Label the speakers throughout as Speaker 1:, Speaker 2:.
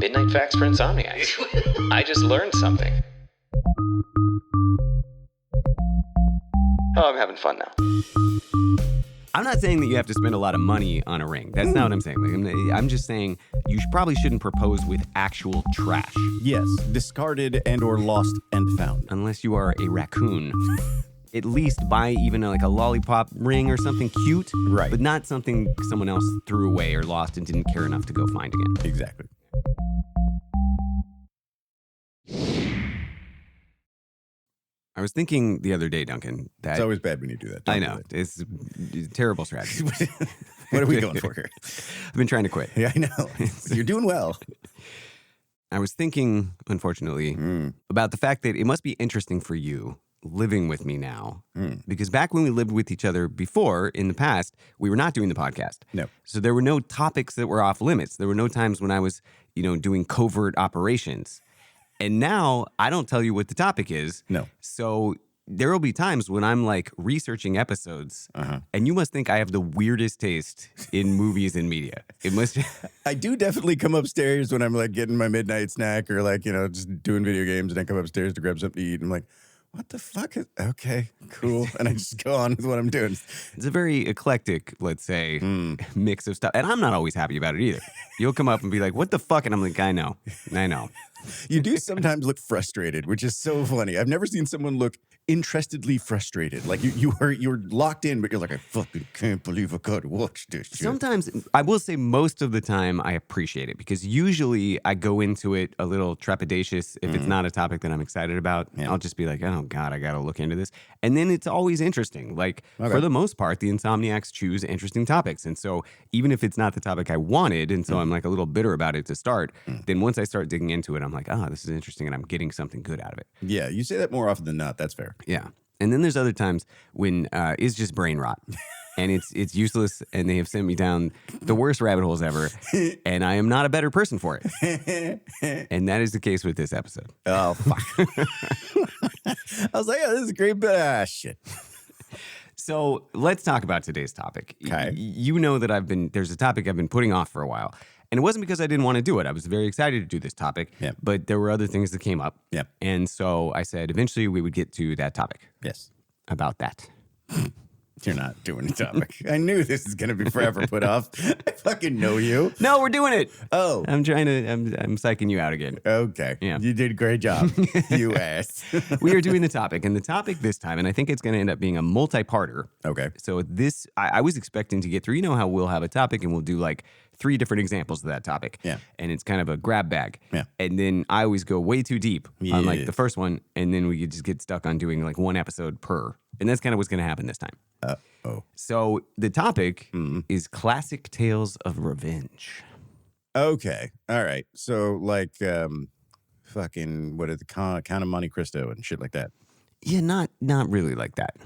Speaker 1: Midnight Facts for Insomniacs. I just learned something. Oh, I'm having fun now.
Speaker 2: I'm not saying that you have to spend a lot of money on a ring. That's not what I'm saying. Like, I'm just saying you probably shouldn't propose with actual trash.
Speaker 3: Yes, discarded and or lost and found.
Speaker 2: Unless you are a raccoon. At least buy even like a lollipop ring or something cute.
Speaker 3: Right.
Speaker 2: But not something someone else threw away or lost and didn't care enough to go find again.
Speaker 3: Exactly.
Speaker 2: I was thinking the other day, Duncan, that...
Speaker 3: It's always bad when you do that.
Speaker 2: I know. It's a terrible strategy.
Speaker 3: What are we going for here?
Speaker 2: I've been trying to quit.
Speaker 3: Yeah, I know. You're doing well.
Speaker 2: I was thinking, unfortunately, about the fact that it must be interesting for you living with me now. Because back when we lived with each other before, in the past, we were not doing the podcast.
Speaker 3: No.
Speaker 2: So there were no topics that were off limits. There were no times when I was, doing covert operations. And now I don't tell you what the topic is.
Speaker 3: No.
Speaker 2: So there will be times when I'm like researching episodes, and you must think I have the weirdest taste in movies and media. It must.
Speaker 3: I do definitely come upstairs when I'm like getting my midnight snack or like, just doing video games, and I come upstairs to grab something to eat. And I'm like, what the fuck is, okay, cool. And I just go on with what I'm doing.
Speaker 2: It's a very eclectic, let's say, mix of stuff. And I'm not always happy about it either. You'll come up and be like, what the fuck? And I'm like, I know.
Speaker 3: You do sometimes look frustrated, which is so funny. I've never seen someone look interestedly frustrated. Like you're locked in, but you're like, I fucking can't believe I gotta watch this shit.
Speaker 2: Sometimes, I will say most of the time I appreciate it because usually I go into it a little trepidatious. If it's not a topic that I'm excited about, I'll just be like, oh God, I gotta look into this. And then it's always interesting. Like for the most part, the Insomniacs choose interesting topics. And so even if it's not the topic I wanted, and so I'm like a little bitter about it to start, then once I start digging into it, I'm like, this is interesting and I'm getting something good out of it.
Speaker 3: Yeah, you say that more often than not. That's fair.
Speaker 2: Yeah. And then there's other times when it's just brain rot and it's useless and they have sent me down the worst rabbit holes ever and I am not a better person for it. And that is the case with this episode.
Speaker 3: Oh, fuck. I was like, this is a great bit. Shit.
Speaker 2: So let's talk about today's topic.
Speaker 3: Okay.
Speaker 2: You know that there's a topic I've been putting off for a while. And it wasn't because I didn't want to do it. I was very excited to do this topic, but there were other things that came up.
Speaker 3: Yeah.
Speaker 2: And so I said, eventually we would get to that topic.
Speaker 3: Yes.
Speaker 2: About that.
Speaker 3: You're not doing the topic. I knew this is going to be forever put off. I fucking know you.
Speaker 2: No, we're doing it.
Speaker 3: Oh.
Speaker 2: I'm psyching you out again.
Speaker 3: Okay.
Speaker 2: Yeah.
Speaker 3: You did a great job, you ass.
Speaker 2: We are doing the topic, and the topic this time, and I think it's going to end up being a multi-parter.
Speaker 3: Okay.
Speaker 2: So I was expecting to get through, how we'll have a topic and we'll do like 3 different examples of that topic.
Speaker 3: Yeah.
Speaker 2: And it's kind of a grab bag.
Speaker 3: Yeah.
Speaker 2: And then I always go way too deep on like the first one, and then we just get stuck on doing like 1 episode per. And that's kind of what's going to happen this time. So the topic is classic tales of revenge.
Speaker 3: Okay. All right. So like fucking, what is the Count of Monte Cristo and shit like that?
Speaker 2: Yeah, not really like that.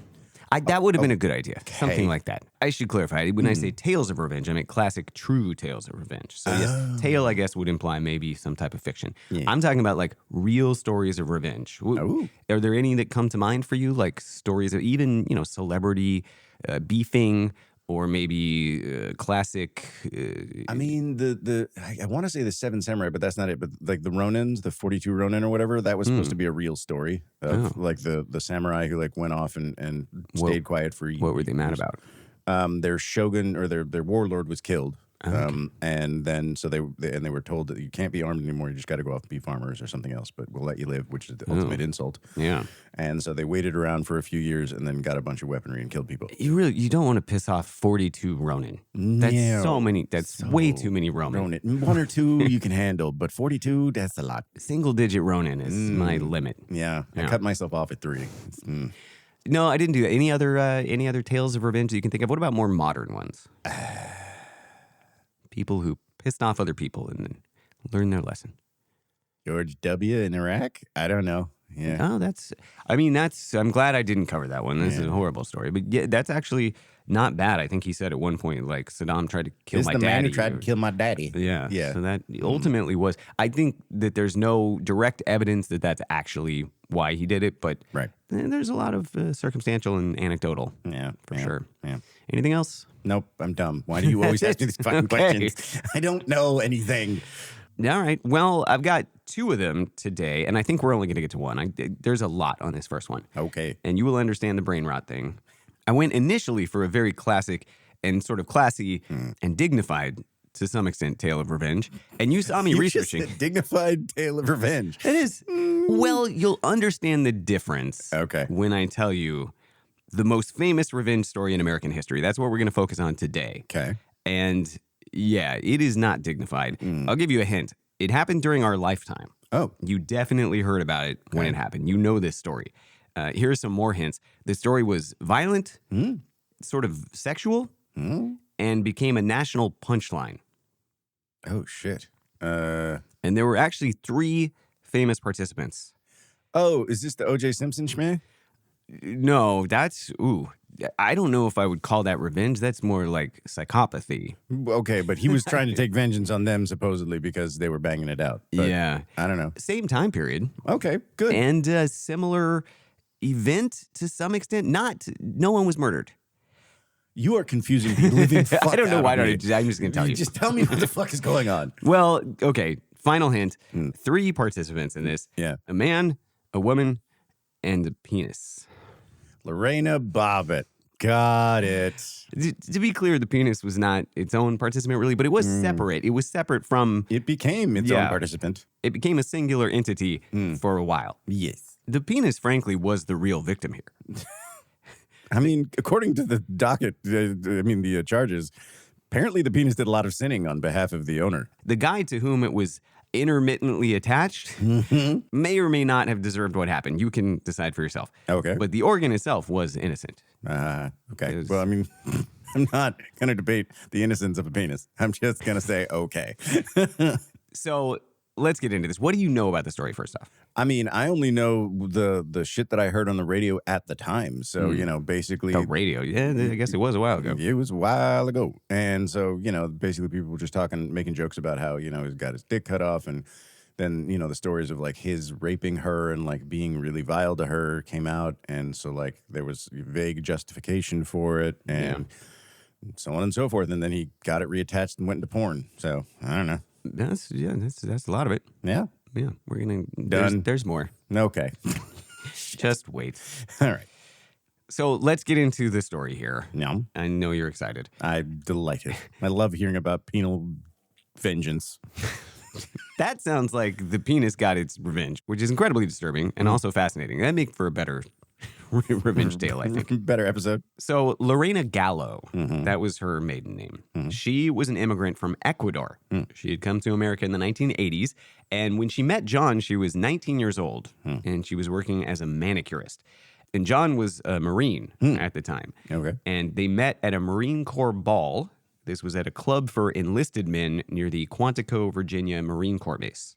Speaker 2: That would have been a good idea. Okay. Something like that. I should clarify. When I say tales of revenge, I mean classic, true tales of revenge. So yes, tale, I guess, would imply maybe some type of fiction. Yeah. I'm talking about like real stories of revenge. Are there any that come to mind for you? Like stories of even, celebrity beefing, or maybe classic...
Speaker 3: I mean, I want to say the 7 Samurai, but that's not it. But like the Ronins, the 42 Ronin or whatever, that was supposed to be a real story of like the samurai who like went off and stayed quiet for years.
Speaker 2: What were they mad about?
Speaker 3: Their shogun or their warlord was killed. And then so they were told that you can't be armed anymore. You just got to go off and be farmers or something else, but we'll let you live, which is the ultimate insult. Yeah. And so they waited around for a few years and then got a bunch of weaponry and killed people.
Speaker 2: You don't want to piss off 42 Ronin. That's so many. That's way too many Ronin.
Speaker 3: 1 or 2 you can handle, but 42, that's a lot.
Speaker 2: Single digit Ronin is my limit.
Speaker 3: Yeah. I cut myself off at 3.
Speaker 2: No, I didn't do that. Any other tales of revenge that you can think of? What about more modern ones? People who pissed off other people and then learned their lesson.
Speaker 3: George W. in Iraq? I don't know. Yeah.
Speaker 2: Oh, I'm glad I didn't cover that one. This is a horrible story. But yeah, that's actually not bad. I think he said at one point, like, Saddam tried to kill my daddy.
Speaker 3: The man who tried to kill my daddy.
Speaker 2: Yeah. Yeah. So that ultimately was, I think that there's no direct evidence that that's actually why he did it, but there's a lot of circumstantial and anecdotal. Yeah. For sure. Yeah. Anything else?
Speaker 3: Nope. I'm dumb. Why do you always ask me these fucking questions? I don't know anything.
Speaker 2: All right. Well, I've got 2 of them today, and I think we're only going to get to one. There's a lot on this first one.
Speaker 3: Okay.
Speaker 2: And you will understand the brain rot thing. I went initially for a very classic and sort of classy and dignified, to some extent, tale of revenge. And you saw me
Speaker 3: You
Speaker 2: researching.
Speaker 3: just said dignified tale of revenge.
Speaker 2: It is. Well, you'll understand the difference when I tell you the most famous revenge story in American history. That's what we're going to focus on today.
Speaker 3: Okay.
Speaker 2: And yeah, it is not dignified. I'll give you a hint. It happened during our lifetime.
Speaker 3: Oh.
Speaker 2: You definitely heard about it when it happened. You know this story. Here's some more hints. The story was violent, sort of sexual, and became a national punchline.
Speaker 3: Oh, shit.
Speaker 2: And there were actually 3 famous participants.
Speaker 3: Oh, is this the O.J. Simpson schmeh?
Speaker 2: No, that's, I don't know if I would call that revenge. That's more like psychopathy.
Speaker 3: Okay, but he was trying to take vengeance on them, supposedly, because they were banging it out. But
Speaker 2: yeah.
Speaker 3: I don't know.
Speaker 2: Same time period.
Speaker 3: Okay, good.
Speaker 2: And a similar event to some extent. No one was murdered.
Speaker 3: You are confusing the living fuck
Speaker 2: I don't know
Speaker 3: out
Speaker 2: why
Speaker 3: of me.
Speaker 2: I'm just going to tell you.
Speaker 3: Just tell me what the fuck is going on.
Speaker 2: Well, okay. Final hint. 3 participants in this.
Speaker 3: Yeah.
Speaker 2: A man, a woman, and a penis.
Speaker 3: Lorena Bobbitt. Got it.
Speaker 2: To be clear, the penis was not its own participant, really, but it was separate. It was separate from...
Speaker 3: It became its own participant.
Speaker 2: It became a singular entity for a while.
Speaker 3: Yes.
Speaker 2: The penis, frankly, was the real victim here.
Speaker 3: I mean, according to the docket, the charges, apparently the penis did a lot of sinning on behalf of the owner.
Speaker 2: The guy to whom it was intermittently attached may or may not have deserved what happened. You can decide for yourself.
Speaker 3: Okay.
Speaker 2: But the organ itself was innocent.
Speaker 3: Okay. Well, I mean, I'm not going to debate the innocence of a penis. I'm just going to say, okay.
Speaker 2: So let's get into this. What do you know about the story, first off?
Speaker 3: I mean, I only know the shit that I heard on the radio at the time. So, basically...
Speaker 2: The radio. Yeah, I guess it was a while ago.
Speaker 3: It was a while ago. And so, basically people were just talking, making jokes about how, he's got his dick cut off. And then, the stories of, like, his raping her and, like, being really vile to her came out. And so, like, there was vague justification for it and so on and so forth. And then he got it reattached and went into porn. So, I don't know.
Speaker 2: That's a lot of it.
Speaker 3: Yeah.
Speaker 2: Yeah, we're gonna
Speaker 3: done.
Speaker 2: There's more.
Speaker 3: Okay,
Speaker 2: just wait.
Speaker 3: All right.
Speaker 2: So let's get into the story here.
Speaker 3: Yeah,
Speaker 2: I know you're excited.
Speaker 3: I'm delighted. I love hearing about penal vengeance.
Speaker 2: That sounds like the penis got its revenge, which is incredibly disturbing and also fascinating. That'd make for a better revenge tale, I think.
Speaker 3: Better episode.
Speaker 2: So Lorena Gallo, that was her maiden name. She was an immigrant from Ecuador. She had come to America in the 1980s. And when she met John, she was 19 years old. And she was working as a manicurist. And John was a Marine at the time.
Speaker 3: Okay.
Speaker 2: And they met at a Marine Corps ball. This was at a club for enlisted men near the Quantico, Virginia Marine Corps base.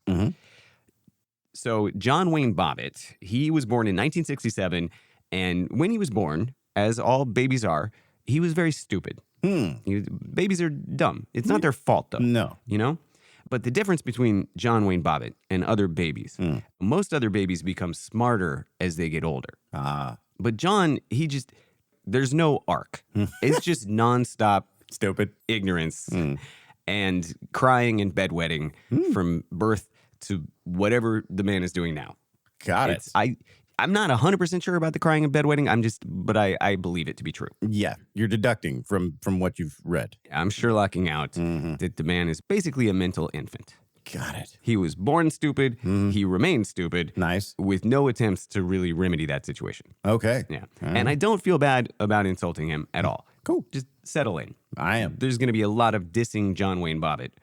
Speaker 2: So John Wayne Bobbitt, he was born in 1967. And when he was born, as all babies are, he was very stupid. Babies are dumb. It's not their fault, though.
Speaker 3: No.
Speaker 2: But the difference between John Wayne Bobbitt and other babies, most other babies become smarter as they get older. But John, there's no arc. It's just nonstop
Speaker 3: stupid
Speaker 2: ignorance and crying and bedwetting from birth to whatever the man is doing now.
Speaker 3: Got it.
Speaker 2: I'm not 100% sure about the crying and bedwetting. But I believe it to be true.
Speaker 3: Yeah, you're deducting from what you've read.
Speaker 2: I'm Sherlocking out that the man is basically a mental infant.
Speaker 3: Got it.
Speaker 2: He was born stupid. He remained stupid.
Speaker 3: Nice.
Speaker 2: With no attempts to really remedy that situation.
Speaker 3: Okay.
Speaker 2: Yeah. And I don't feel bad about insulting him at all.
Speaker 3: Cool.
Speaker 2: Just settle in.
Speaker 3: I am.
Speaker 2: There's going to be a lot of dissing John Wayne Bobbitt,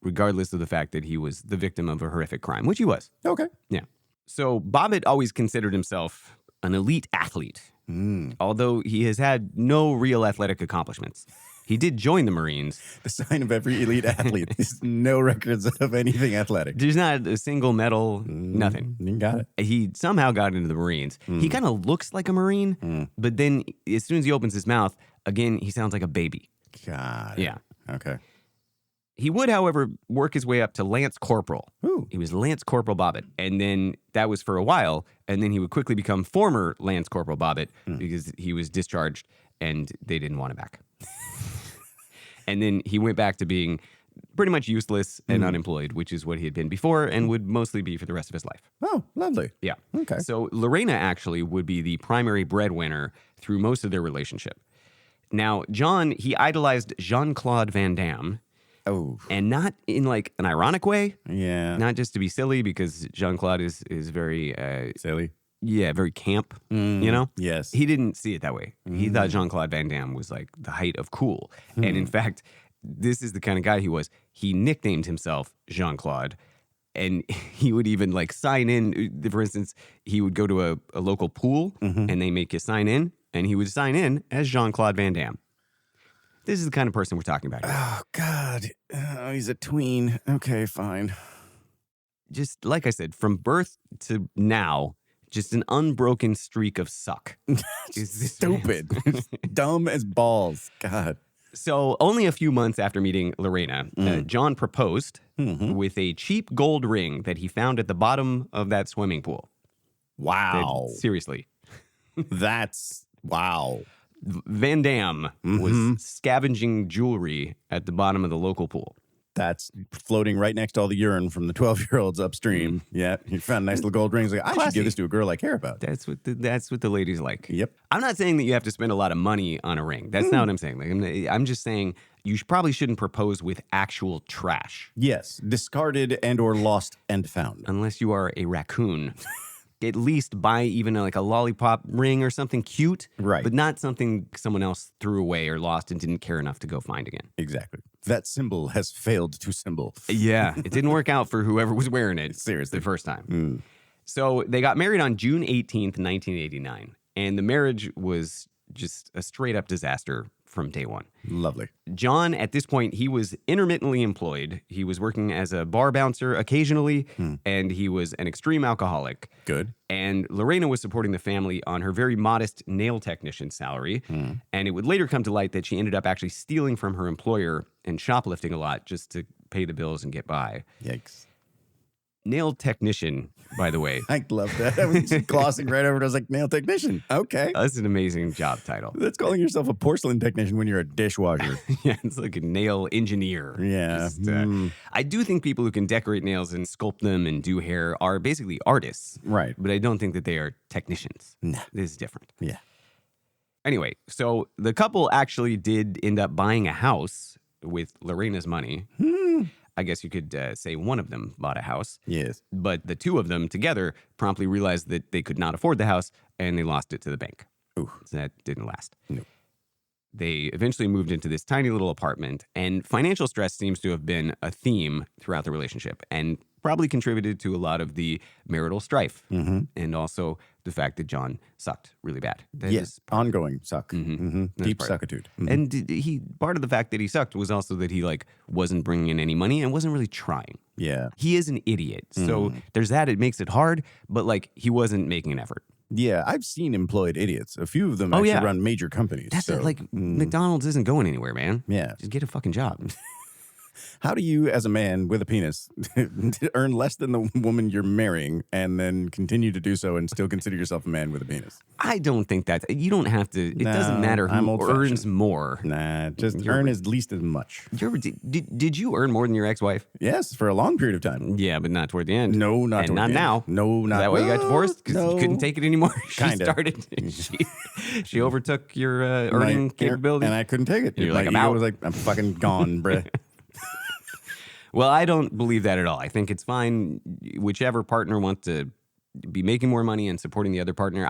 Speaker 2: regardless of the fact that he was the victim of a horrific crime, which he was.
Speaker 3: Okay.
Speaker 2: Yeah. So Bobbitt always considered himself an elite athlete, although he has had no real athletic accomplishments. He did join the Marines.
Speaker 3: The sign of every elite athlete is no records of anything athletic.
Speaker 2: There's not a single medal, nothing.
Speaker 3: You got it.
Speaker 2: He somehow got into the Marines. He kind of looks like a Marine, but then as soon as he opens his mouth, again, he sounds like a baby.
Speaker 3: Got it.
Speaker 2: Yeah.
Speaker 3: Okay.
Speaker 2: He would, however, work his way up to Lance Corporal.
Speaker 3: Ooh.
Speaker 2: He was Lance Corporal Bobbitt. And then that was for a while. And then he would quickly become former Lance Corporal Bobbitt because he was discharged and they didn't want him back. And then he went back to being pretty much useless and unemployed, which is what he had been before and would mostly be for the rest of his life.
Speaker 3: Oh, lovely.
Speaker 2: Yeah.
Speaker 3: Okay.
Speaker 2: So Lorena actually would be the primary breadwinner through most of their relationship. Now, John, he idolized Jean-Claude Van Damme.
Speaker 3: Oh.
Speaker 2: And not in like an ironic way.
Speaker 3: Yeah.
Speaker 2: Not just to be silly, because Jean-Claude is very...
Speaker 3: silly.
Speaker 2: Yeah, very camp, you know?
Speaker 3: Yes.
Speaker 2: He didn't see it that way. He thought Jean-Claude Van Damme was like the height of cool. And in fact, this is the kind of guy he was. He nicknamed himself Jean-Claude. And he would even like sign in. For instance, he would go to a local pool and they make you sign in. And he would sign in as Jean-Claude Van Damme. This is the kind of person we're talking about here.
Speaker 3: Oh, God. Oh, he's a tween. Okay, fine.
Speaker 2: Just like I said, from birth to now, just an unbroken streak of suck.
Speaker 3: Stupid. Dumb as balls. God.
Speaker 2: So only a few months after meeting Lorena, John proposed with a cheap gold ring that he found at the bottom of that swimming pool.
Speaker 3: Wow.
Speaker 2: Seriously.
Speaker 3: That's wow.
Speaker 2: Van Damme was scavenging jewelry at the bottom of the local pool.
Speaker 3: That's floating right next to all the urine from the 12-year-olds upstream. Yeah, he found a nice little gold ring. He's like, I should give this to a girl I care about.
Speaker 2: That's what the ladies like.
Speaker 3: Yep.
Speaker 2: I'm not saying that you have to spend a lot of money on a ring. That's not what I'm saying. Like, I'm just saying you probably shouldn't propose with actual trash.
Speaker 3: Yes, discarded and or lost and found.
Speaker 2: Unless you are a raccoon. At least buy even like a lollipop ring or something cute.
Speaker 3: Right.
Speaker 2: But not something someone else threw away or lost and didn't care enough to go find again.
Speaker 3: Exactly. That symbol has failed to symbol.
Speaker 2: Yeah. It didn't work out for whoever was wearing it.
Speaker 3: Seriously.
Speaker 2: The first time. So they got married on June 18th, 1989. And the marriage was just a straight up disaster from day one.
Speaker 3: Lovely.
Speaker 2: John, at this point, he was intermittently employed. He was working as a bar bouncer occasionally, and he was an extreme alcoholic.
Speaker 3: Good.
Speaker 2: And Lorena was supporting the family on her very modest nail technician salary. And it would later come to light that she ended up actually stealing from her employer and shoplifting a lot just to pay the bills and get by.
Speaker 3: Yikes.
Speaker 2: Nail technician, by the way.
Speaker 3: I love that. I was just glossing right over it. I was like, nail technician. Okay.
Speaker 2: That's an amazing job title.
Speaker 3: That's calling yourself a porcelain technician when you're a dishwasher.
Speaker 2: Yeah, it's like a nail engineer.
Speaker 3: Yeah.
Speaker 2: I do think people who can decorate nails and sculpt them and do hair are basically artists.
Speaker 3: Right.
Speaker 2: But I don't think that they are technicians.
Speaker 3: Nah.
Speaker 2: This is different.
Speaker 3: Yeah.
Speaker 2: Anyway, so the couple actually did end up buying a house with Lorena's money. I guess you could say one of them bought a house.
Speaker 3: Yes.
Speaker 2: But the two of them together promptly realized that they could not afford the house and they lost it to the bank.
Speaker 3: Ooh.
Speaker 2: So that didn't last.
Speaker 3: No.
Speaker 2: They eventually moved into this tiny little apartment, and financial stress seems to have been a theme throughout the relationship and probably contributed to a lot of the marital strife and also the fact that John sucked really bad.
Speaker 3: Yes, ongoing suck. Deep suckitude.
Speaker 2: And part of the fact that he sucked was also that he like wasn't bringing in any money and wasn't really trying.
Speaker 3: Yeah.
Speaker 2: He is an idiot. So there's that. It makes it hard, but like he wasn't making an effort.
Speaker 3: Yeah, I've seen employed idiots. A few of them actually run major companies.
Speaker 2: That's it. Like McDonald's isn't going anywhere, man.
Speaker 3: Yeah.
Speaker 2: Just get a fucking job.
Speaker 3: How do you, as a man with a penis, earn less than the woman you're marrying and then continue to do so and still consider yourself a man with a penis?
Speaker 2: I don't think that. You don't have to. It doesn't matter who earns more.
Speaker 3: Nah, just earn at least as much.
Speaker 2: Did you earn more than your ex-wife?
Speaker 3: Yes, for a long period of time.
Speaker 2: Yeah, but not toward the end.
Speaker 3: No, not toward the end.
Speaker 2: Now.
Speaker 3: No, not.
Speaker 2: Is that why you got divorced? Because you couldn't take it anymore?
Speaker 3: Kinda.
Speaker 2: She overtook your earning capability.
Speaker 3: And I couldn't take it.
Speaker 2: You're like,
Speaker 3: I was like, I'm fucking gone, bruh.
Speaker 2: Well, I don't believe that at all. I think it's fine. Whichever partner wants to be making more money and supporting the other partner.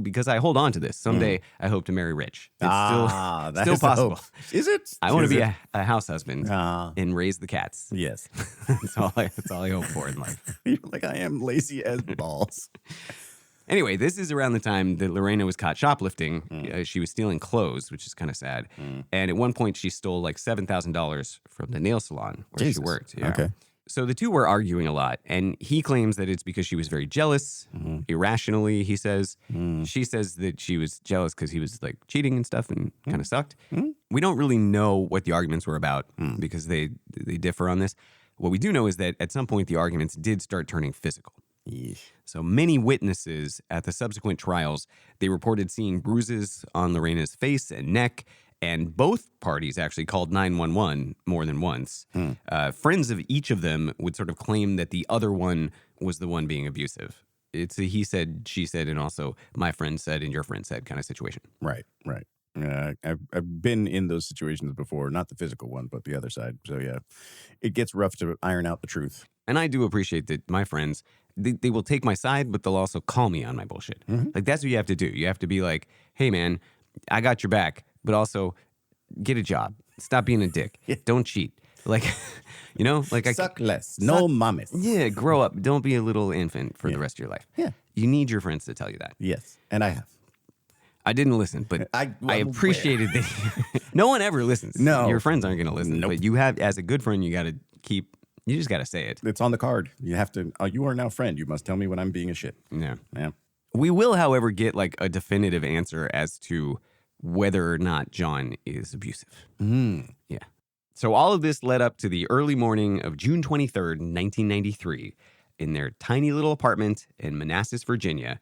Speaker 2: Because I hold on to this. Someday I hope to marry rich. It's still possible.
Speaker 3: Is it?
Speaker 2: I want to be a house husband and raise the cats.
Speaker 3: Yes.
Speaker 2: That's all I hope for in life.
Speaker 3: You're like, I am lazy as balls.
Speaker 2: Anyway, this is around the time that Lorena was caught shoplifting. She was stealing clothes, which is kind of sad. And at one point, she stole like $7,000 from the nail salon where she worked. Yeah.
Speaker 3: Okay.
Speaker 2: So the two were arguing a lot, and he claims that it's because she was very jealous, irrationally, he says. She says that she was jealous because he was like cheating and stuff and kind of sucked. We don't really know what the arguments were about because they differ on this. What we do know is that at some point, the arguments did start turning physical. So many witnesses at the subsequent trials, they reported seeing bruises on Lorena's face and neck, And both parties actually called 911 more than once. Friends of each of them would sort of claim that the other one was the one being abusive. It's a he said, she said, and also my friend said and your friend said kind of situation.
Speaker 3: Right. I've been in those situations before, not the physical one, but the other side. So yeah, it gets rough to iron out the truth.
Speaker 2: And I do appreciate that my friends, they will take my side, but they'll also call me on my bullshit. Like, that's what you have to do. You have to be like, hey, man, I got your back, but also get a job. Stop being a dick. Don't cheat. Like,
Speaker 3: Suck less. No mames.
Speaker 2: Yeah, grow up. Don't be a little infant for the rest of your life.
Speaker 3: Yeah.
Speaker 2: You need your friends to tell you that.
Speaker 3: Yes, and I have.
Speaker 2: I didn't listen, but I appreciated that. No one ever listens.
Speaker 3: No.
Speaker 2: Your friends aren't going to listen.
Speaker 3: Nope.
Speaker 2: But you have, as a good friend, you just got to say it.
Speaker 3: It's on the card. You have to, you are now friend. You must tell me when I'm being a shit.
Speaker 2: Yeah.
Speaker 3: Yeah.
Speaker 2: We will, however, get like a definitive answer as to whether or not John is abusive. Yeah. So all of this led up to the early morning of June 23rd, 1993, in their tiny little apartment in Manassas, Virginia.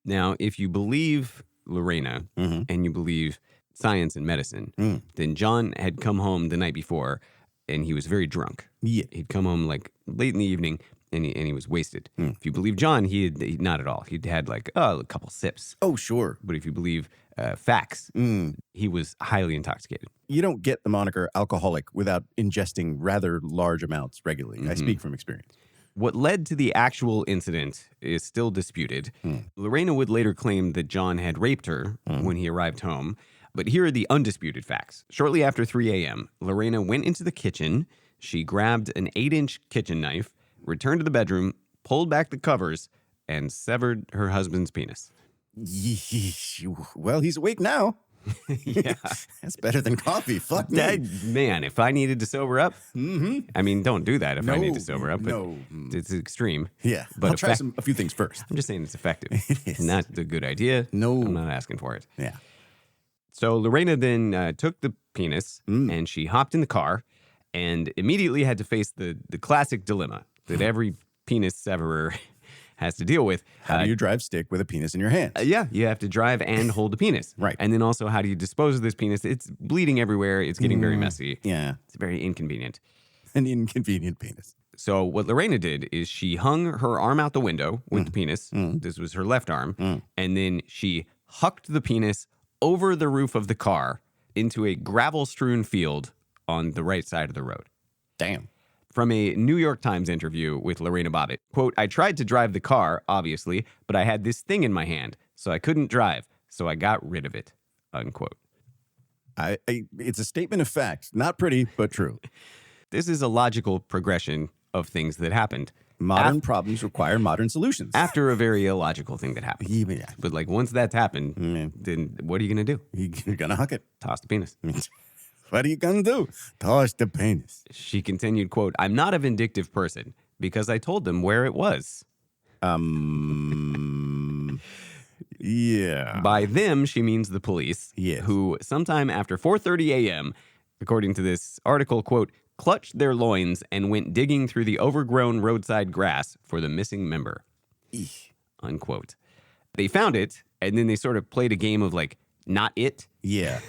Speaker 2: Now, if you believe Lorena and you believe science and medicine, then John had come home the night before and he was very drunk.
Speaker 3: Yeah.
Speaker 2: He'd come home like late in the evening and he was wasted. If you believe John, he not at all. He'd had like a couple sips.
Speaker 3: Oh, sure.
Speaker 2: But if you believe facts, he was highly intoxicated.
Speaker 3: You don't get the moniker alcoholic without ingesting rather large amounts regularly. I speak from experience.
Speaker 2: What led to the actual incident is still disputed. Lorena would later claim that John had raped her when he arrived home. But here are the undisputed facts. Shortly after 3 a.m., Lorena went into the kitchen. She grabbed an 8-inch kitchen knife, returned to the bedroom, pulled back the covers, and severed her husband's penis.
Speaker 3: Well, he's awake now.
Speaker 2: Yeah.
Speaker 3: That's better than coffee. Fuck me.
Speaker 2: Man, if I needed to sober up, I mean, don't do that if I need to sober up. But it's extreme.
Speaker 3: Yeah,
Speaker 2: but
Speaker 3: I'll try a few things first.
Speaker 2: I'm just saying it's effective.
Speaker 3: It is.
Speaker 2: Not a good idea.
Speaker 3: No.
Speaker 2: I'm not asking for it.
Speaker 3: Yeah.
Speaker 2: So Lorena then took the penis and she hopped in the car and immediately had to face the classic dilemma that every penis severer has to deal with.
Speaker 3: How do you drive stick with a penis in your hands?
Speaker 2: Yeah, you have to drive and hold the penis.
Speaker 3: Right.
Speaker 2: And then also, how do you dispose of this penis? It's bleeding everywhere. It's getting very messy.
Speaker 3: Yeah.
Speaker 2: It's very inconvenient.
Speaker 3: An inconvenient penis.
Speaker 2: So what Lorena did is she hung her arm out the window with the penis. This was her left arm. And then she hucked the penis over the roof of the car into a gravel-strewn field on the right side of the road.
Speaker 3: Damn.
Speaker 2: From a New York Times interview with Lorena Bobbitt, quote, "I tried to drive the car, obviously, but I had this thing in my hand, so I couldn't drive, so I got rid of it," unquote.
Speaker 3: It's a statement of fact. Not pretty, but true.
Speaker 2: This is a logical progression of things that happened.
Speaker 3: Modern problems require modern solutions.
Speaker 2: After a very illogical thing that happened.
Speaker 3: Yeah.
Speaker 2: But like once that's happened, then what are you going to do?
Speaker 3: You're going to huck it.
Speaker 2: Toss the penis.
Speaker 3: What are you going to do? Toss the penis.
Speaker 2: She continued, quote, "I'm not a vindictive person because I told them where it was."
Speaker 3: Yeah.
Speaker 2: By them, she means the police,
Speaker 3: Yes.
Speaker 2: who sometime after 4:30 a.m., according to this article, quote, "clutched their loins and went digging through the overgrown roadside grass for the missing member," unquote. They found it, and then they sort of played a game of like, not it.
Speaker 3: Yeah.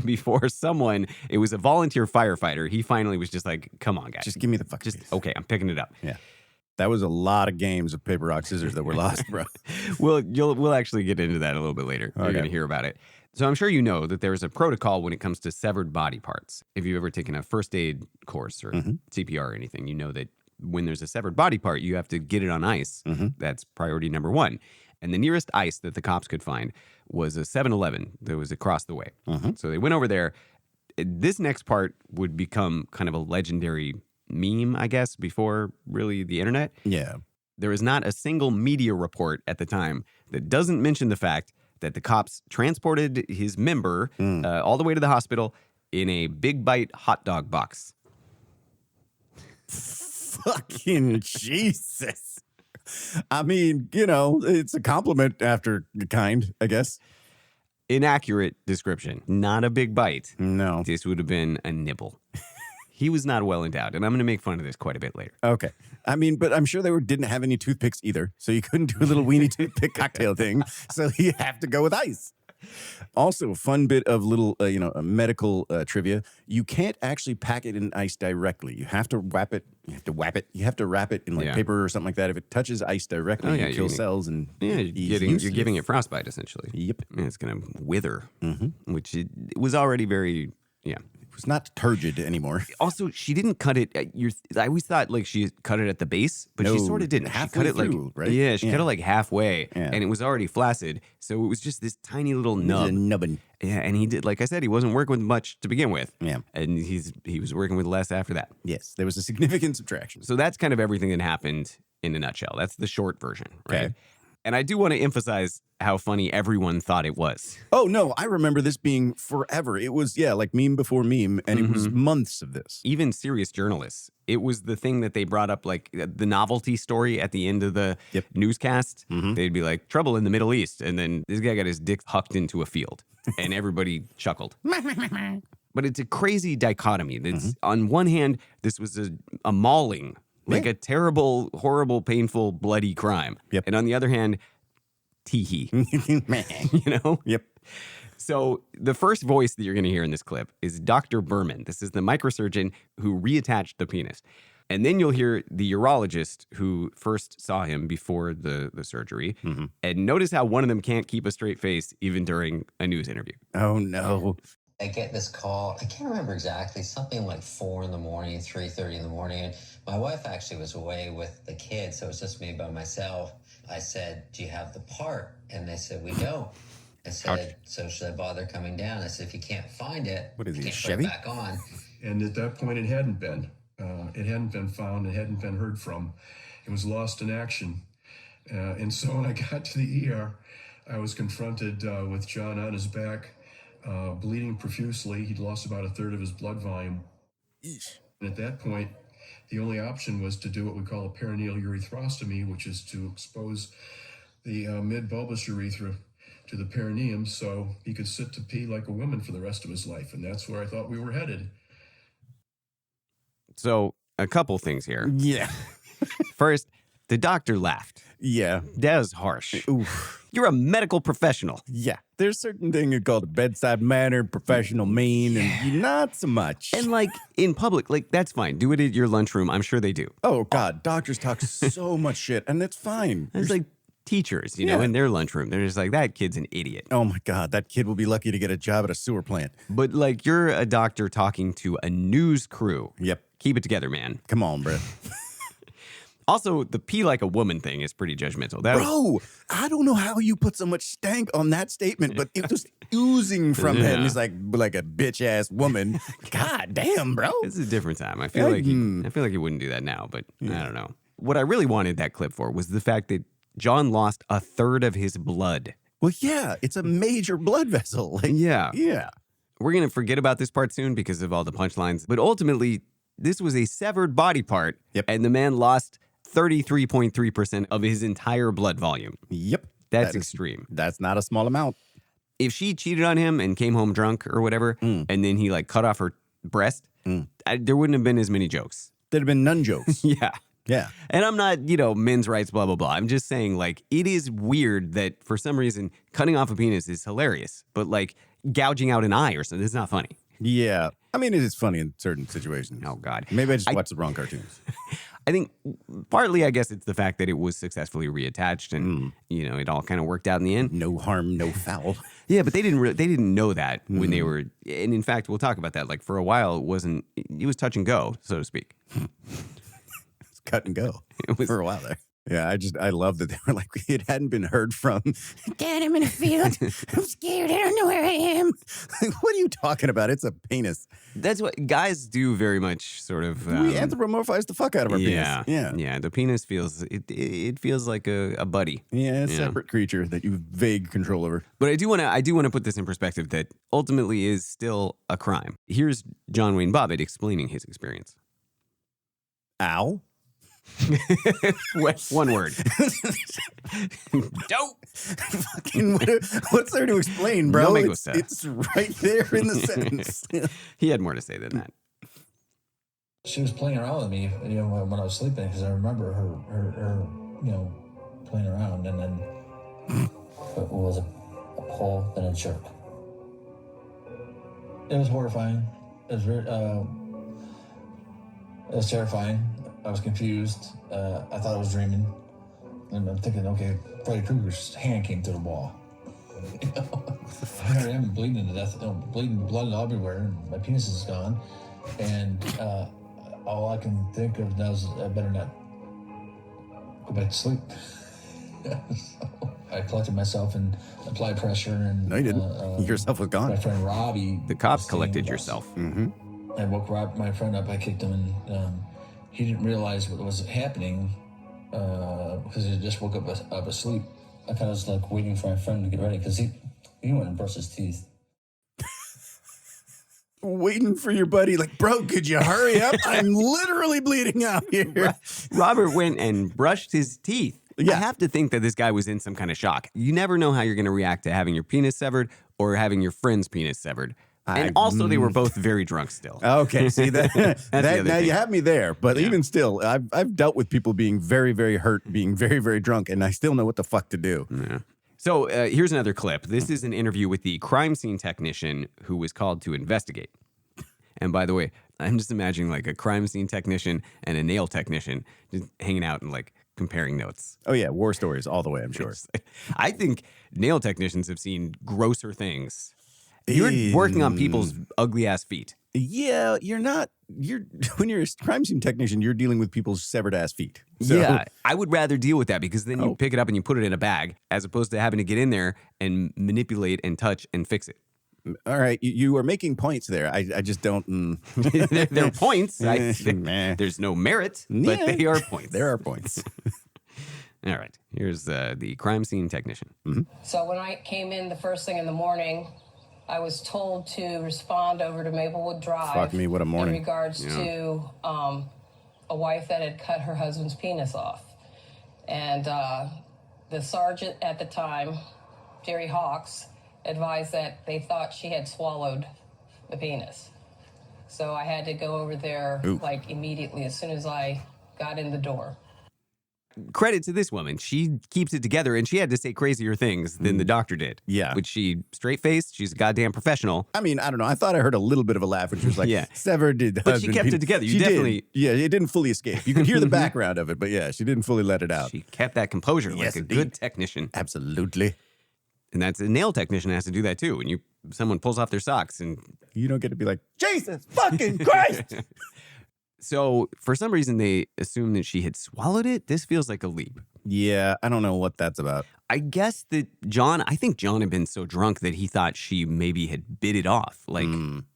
Speaker 2: Before someone, it was a volunteer firefighter. He finally was just like, come on, guys.
Speaker 3: Just give me the fucking piece.
Speaker 2: Okay, I'm picking it up.
Speaker 3: Yeah. That was a lot of games of paper, rock, scissors that were lost, bro.
Speaker 2: We'll actually get into that a little bit later.
Speaker 3: Okay.
Speaker 2: You're going to hear about it. So I'm sure you know that there's a protocol when it comes to severed body parts. If you've ever taken a first aid course or CPR or anything, you know that when there's a severed body part, you have to get it on ice. That's priority number one. And the nearest ice that the cops could find was a 7-Eleven that was across the way. So they went over there. This next part would become kind of a legendary meme, I guess, before really the internet.
Speaker 3: Yeah.
Speaker 2: There is not a single media report at the time that doesn't mention the fact that the cops transported his member all the way to the hospital in a Big Bite hot dog box.
Speaker 3: Fucking Jesus. I mean, it's a compliment after kind, I guess.
Speaker 2: Inaccurate description. Not a big bite.
Speaker 3: No.
Speaker 2: This would have been a nibble. He was not well endowed, and I'm going to make fun of this quite a bit later.
Speaker 3: Okay. I mean, but I'm sure they didn't have any toothpicks either, so you couldn't do a little weenie toothpick cocktail thing, so you have to go with ice. Also, fun bit of little, a medical trivia. You can't actually pack it in ice directly. You have to wrap it. You have to wrap it in like paper or something like that. If it touches ice directly, you kill cells and
Speaker 2: you're giving it frostbite essentially.
Speaker 3: Yep,
Speaker 2: and it's gonna wither, which it was already very
Speaker 3: It's not turgid anymore.
Speaker 2: Also, she didn't cut it. I always thought like she cut it at the base, but she sort of didn't. She cut it
Speaker 3: through, right?
Speaker 2: Yeah, she cut it like halfway, and it was already flaccid. So it was just this tiny little nub.
Speaker 3: Nubbin.
Speaker 2: Yeah, and he did, like I said, he wasn't working with much to begin with.
Speaker 3: Yeah,
Speaker 2: and he was working with less after that.
Speaker 3: Yes, there was a significant subtraction.
Speaker 2: So that's kind of everything that happened in a nutshell. That's the short version, right? Okay. And I do want to emphasize how funny everyone thought it was.
Speaker 3: Oh, no, I remember this being forever. It was, like meme before meme, and it was months of this.
Speaker 2: Even serious journalists. It was the thing that they brought up, like the novelty story at the end of the newscast. They'd be like, trouble in the Middle East. And then this guy got his dick hucked into a field, and everybody chuckled. But it's a crazy dichotomy. It's, on one hand, this was a mauling, like a terrible, horrible, painful, bloody crime.
Speaker 3: Yep.
Speaker 2: And on the other hand, tee-hee. You know?
Speaker 3: Yep.
Speaker 2: So the first voice that you're going to hear in this clip is Dr. Berman. This is the microsurgeon who reattached the penis. And then you'll hear the urologist who first saw him before the surgery. And notice how one of them can't keep a straight face even during a news interview.
Speaker 3: Oh, no.
Speaker 4: I get this call. I can't remember exactly, something like 4 in the morning, 3:30 in the morning. And my wife actually was away with the kids, so it was just me by myself. I said, do you have the part? And they said, we don't. I said, so should I bother coming down? I said, if you can't find it,
Speaker 3: what is
Speaker 4: you
Speaker 3: he,
Speaker 4: can't
Speaker 3: Chevy?
Speaker 4: put it back on.
Speaker 5: And at that point, it hadn't been. It hadn't been found. It hadn't been heard from. It was lost in action. And so when I got to the ER, I was confronted with John on his back, bleeding profusely. He'd lost about a third of his blood volume. And at that point, the only option was to do what we call a perineal urethrostomy, which is to expose the mid-bulbous urethra to the perineum so he could sit to pee like a woman for the rest of his life. And that's where I thought we were headed.
Speaker 2: So a couple things here.
Speaker 3: Yeah.
Speaker 2: First, the doctor laughed.
Speaker 3: Yeah.
Speaker 2: That was harsh.
Speaker 3: Oof.
Speaker 2: You're a medical professional.
Speaker 3: Yeah. There's certain things called a bedside manner, professional mean, and not so much.
Speaker 2: And like in public, like that's fine. Do it at your lunchroom. I'm sure they do.
Speaker 3: Oh, God. Doctors talk so much shit, and it's fine.
Speaker 2: It's like teachers, you know, in their lunchroom. They're just like, that kid's an idiot.
Speaker 3: Oh, my God. That kid will be lucky to get a job at a sewer plant.
Speaker 2: But like you're a doctor talking to a news crew.
Speaker 3: Yep.
Speaker 2: Keep it together, man.
Speaker 3: Come on, bro.
Speaker 2: Also, the pee like a woman thing is pretty judgmental.
Speaker 3: Bro, I don't know how you put so much stank on that statement, but it was oozing from him. He's like a bitch ass woman. God damn, bro.
Speaker 2: It's a different time. I feel like he wouldn't do that now, but I don't know. What I really wanted that clip for was the fact that John lost a third of his blood.
Speaker 3: Well, yeah, it's a major blood vessel. Like,
Speaker 2: yeah.
Speaker 3: We're
Speaker 2: going to forget about this part soon because of all the punchlines. But ultimately, this was a severed body part, and the man lost 33.3% of his entire blood volume.
Speaker 3: Yep.
Speaker 2: That's extreme.
Speaker 3: That's not a small amount.
Speaker 2: If she cheated on him and came home drunk or whatever, and then he like cut off her breast, there wouldn't have been as many jokes.
Speaker 3: There'd have been none jokes.
Speaker 2: Yeah. And I'm not, men's rights, blah, blah, blah. I'm just saying, like, it is weird that for some reason cutting off a penis is hilarious, but like gouging out an eye or something is not funny.
Speaker 3: Yeah. I mean, it is funny in certain situations.
Speaker 2: Oh, God.
Speaker 3: Maybe I just watched the wrong cartoons.
Speaker 2: I think partly, I guess, it's the fact that it was successfully reattached and, it all kind of worked out in the end.
Speaker 3: No harm, no foul.
Speaker 2: Yeah, but they didn't know that when they were, and in fact, we'll talk about that. Like for a while, it was touch and go, so to speak.
Speaker 3: It's cut and go for a while there. Yeah, I love that they were like, it hadn't been heard from. Dad, I'm in a field. I'm scared. I don't know where I am. What are you talking about? It's a penis.
Speaker 2: That's what guys do very much sort of.
Speaker 3: We anthropomorphize the fuck out of our penis.
Speaker 2: Yeah. The penis feels, it feels like a buddy.
Speaker 3: Yeah, a separate creature that you have vague control over.
Speaker 2: But I do want to put this in perspective that ultimately is still a crime. Here's John Wayne Bobbitt explaining his experience.
Speaker 3: Ow.
Speaker 2: One word. Dope.
Speaker 3: Fucking what's there to explain, bro?
Speaker 2: No
Speaker 3: it's right there in the sentence.
Speaker 2: He had more to say than that.
Speaker 6: She was playing around with me, when I was sleeping, because I remember her playing around, and then it was a pull, then a jerk. It was horrifying. It was terrifying. I was confused. I thought I was dreaming. And I'm thinking, okay, Freddy Krueger's hand came through the wall. You know? What the fuck? Here I am bleeding to death, bleeding blood everywhere, and my penis is gone. And all I can think of now is I better not go back to sleep. So I collected myself and applied pressure. And
Speaker 3: no, you didn't. Yourself was gone.
Speaker 6: My friend Robbie.
Speaker 2: The cops collected yourself.
Speaker 3: Mm-hmm.
Speaker 6: I woke my friend up. I kicked him, and he didn't realize what was happening because he just woke up asleep. I kind of was like waiting for my friend to get ready because he went and brushed his teeth.
Speaker 3: Waiting for your buddy, like, bro, could you hurry up? I'm literally bleeding out here.
Speaker 2: Robert went and brushed his teeth.
Speaker 3: Yeah.
Speaker 2: I have to think that this guy was in some kind of shock. You never know how you're going to react to having your penis severed or having your friend's penis severed. And also, they were both very drunk still.
Speaker 3: Okay, see that now you have me there. But even still, I've dealt with people being very, very hurt, being very, very drunk, and I still know what the fuck to do.
Speaker 2: Yeah. So here's another clip. This is an interview with the crime scene technician who was called to investigate. And by the way, I'm just imagining like a crime scene technician and a nail technician just hanging out and like comparing notes.
Speaker 3: Oh yeah, war stories all the way, I'm sure.
Speaker 2: I think nail technicians have seen grosser things. You're working on people's ugly ass feet.
Speaker 3: Yeah, when you're a crime scene technician, you're dealing with people's severed ass feet. So.
Speaker 2: Yeah, I would rather deal with that because then you pick it up and you put it in a bag as opposed to having to get in there and manipulate and touch and fix it.
Speaker 3: All right, you are making points there. I just don't.
Speaker 2: They're points. There's no merit, but they are points.
Speaker 3: There are points.
Speaker 2: All right, here's the crime scene technician.
Speaker 7: Mm-hmm. So when I came in the first thing in the morning, I was told to respond over to Maplewood Drive.
Speaker 3: Fuck me, what a morning.
Speaker 7: In regards to a wife that had cut her husband's penis off. And the sergeant at the time, Jerry Hawks, advised that they thought she had swallowed the penis. So I had to go over there like immediately as soon as I got in the door.
Speaker 2: Credit to this woman. She keeps it together, and she had to say crazier things than the doctor did.
Speaker 3: Yeah.
Speaker 2: Which she straight-faced. She's a goddamn professional.
Speaker 3: I mean, I don't know. I thought I heard a little bit of a laugh, which was like, severed did.
Speaker 2: But she kept it together. You definitely.
Speaker 3: Yeah, it didn't fully escape. You could hear the background of it, but yeah, she didn't fully let it out.
Speaker 2: She kept that composure like a good technician.
Speaker 3: Absolutely.
Speaker 2: And that's a nail technician has to do that too. When someone pulls off their socks and
Speaker 3: you don't get to be like, Jesus fucking Christ.
Speaker 2: So for some reason they assume that she had swallowed it. This feels like a leap.
Speaker 3: Yeah, I don't know what that's about.
Speaker 2: I guess that I think John had been so drunk that he thought she maybe had bit it off. Like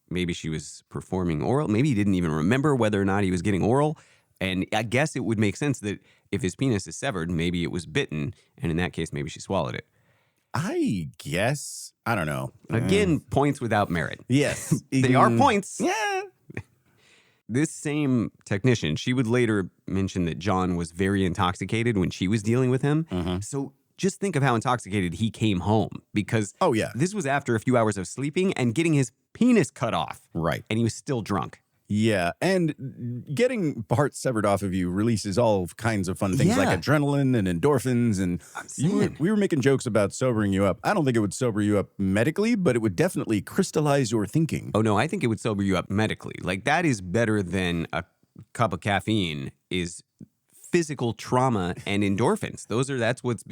Speaker 2: maybe she was performing oral. Maybe he didn't even remember whether or not he was getting oral. And I guess it would make sense that if his penis is severed, maybe it was bitten. And in that case, maybe she swallowed it.
Speaker 3: I guess. I don't know.
Speaker 2: Again, points without merit.
Speaker 3: Yes.
Speaker 2: They are points.
Speaker 3: Yeah.
Speaker 2: This same technician, she would later mention that John was very intoxicated when she was dealing with him. So just think of how intoxicated he came home because this was after a few hours of sleeping and getting his penis cut off.
Speaker 3: Right.
Speaker 2: And he was still drunk.
Speaker 3: Yeah, and getting parts severed off of you releases all kinds of fun things like adrenaline and endorphins. And we were making jokes about sobering you up. I don't think it would sober you up medically, but it would definitely crystallize your thinking.
Speaker 2: Oh, no, I think it would sober you up medically. Like, that is better than a cup of caffeine is physical trauma and endorphins.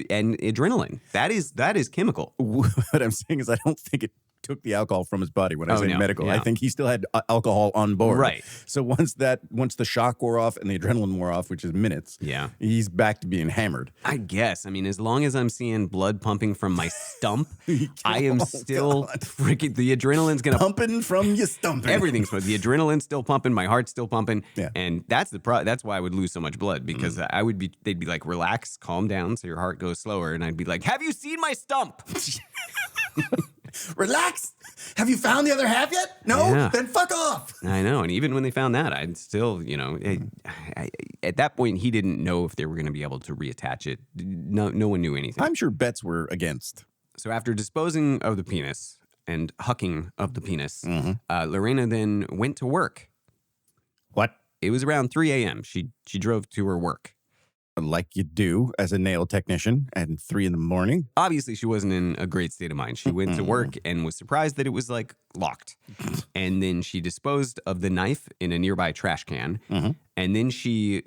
Speaker 2: And adrenaline. That is chemical.
Speaker 3: What I'm saying is I don't think it took the alcohol from his body when I say medical. Yeah. I think he still had alcohol on board.
Speaker 2: Right.
Speaker 3: So once the shock wore off and the adrenaline wore off, which is minutes, he's back to being hammered.
Speaker 2: I guess. I mean, as long as I'm seeing blood pumping from my stump, I am still freaking, the adrenaline's going to
Speaker 3: pumping from your stump.
Speaker 2: Everything's the adrenaline's still pumping, my heart's still pumping. Yeah. And that's that's why I would lose so much blood because they'd be like, relax, calm down so your heart goes slower. And I'd be like, have you seen my stump?
Speaker 3: Relax. Have you found the other half yet? No? Yeah. Then fuck off.
Speaker 2: I know. And even when they found that, I'd still, at that point, he didn't know if they were going to be able to reattach it. No one knew anything.
Speaker 3: I'm sure bets were against.
Speaker 2: So after disposing of the penis and hucking of the penis, Lorena then went to work.
Speaker 3: What?
Speaker 2: It was around 3 a.m. She drove to her work.
Speaker 3: like you do as a nail technician at 3 a.m.
Speaker 2: Obviously, she wasn't in a great state of mind. She went to work and was surprised that it was like locked. And then she disposed of the knife in a nearby trash can. And then she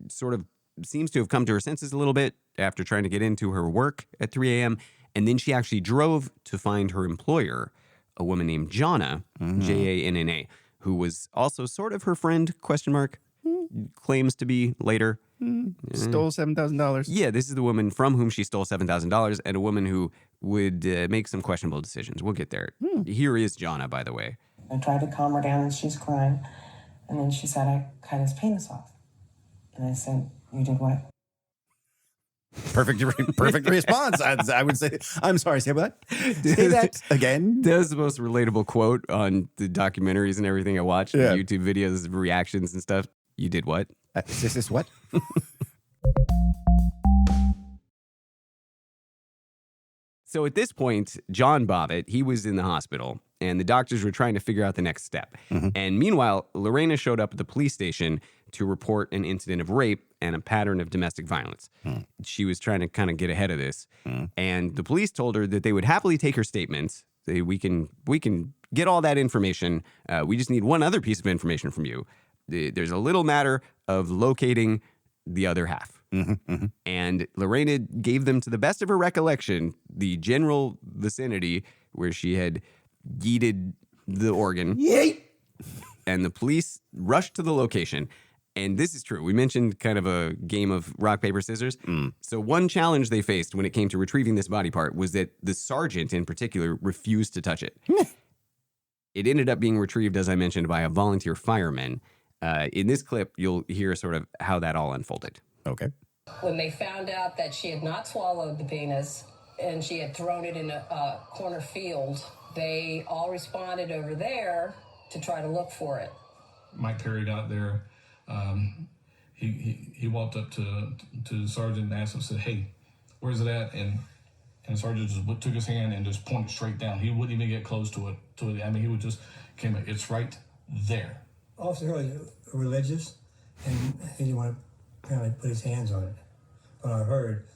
Speaker 2: sort of seems to have come to her senses a little bit after trying to get into her work at 3 a.m. And then she actually drove to find her employer, a woman named Jonna, Janna, who was also sort of her friend, ? Claims to be later.
Speaker 3: Stole $7,000.
Speaker 2: Yeah, this is the woman from whom she stole $7,000 and a woman who would make some questionable decisions. We'll get there. Here is Jonna, by the way.
Speaker 8: I tried to calm her down and she's crying. And then she said, I cut his penis off. And I said, you did what?
Speaker 3: Perfect response. I would say, I'm sorry, say what? Say that again.
Speaker 2: That was the most relatable quote on the documentaries and everything I watched.
Speaker 3: Yeah.
Speaker 2: YouTube videos, reactions and stuff. You did what?
Speaker 3: Is this what?
Speaker 2: So at this point, John Bobbitt, he was in the hospital and the doctors were trying to figure out the next step. And meanwhile, Lorena showed up at the police station to report an incident of rape and a pattern of domestic violence. She was trying to kind of get ahead of this. And the police told her that they would happily take her statements. We can get all that information. We just need one other piece of information from you. There's a little matter of locating the other half. And Lorena gave them, to the best of her recollection, the general vicinity where she had yeeted the organ.
Speaker 3: Yay!
Speaker 2: And the police rushed to the location. And this is true. We mentioned kind of a game of rock, paper, scissors. So one challenge they faced when it came to retrieving this body part was that the sergeant in particular refused to touch it. It ended up being retrieved, as I mentioned, by a volunteer fireman. In this clip, you'll hear sort of how that all unfolded.
Speaker 3: Okay.
Speaker 7: When they found out that she had not swallowed the penis and she had thrown it in a corner field, they all responded over there to try to look for it.
Speaker 5: Mike Perry got there. He walked up to the sergeant and asked him, said, "Hey, where's it at?" And the sergeant just took his hand and just pointed straight down. He wouldn't even get close to it. I mean, he would just came. It's right there.
Speaker 9: Officer Hurley was religious, and he didn't want to apparently put his hands on it. But I heard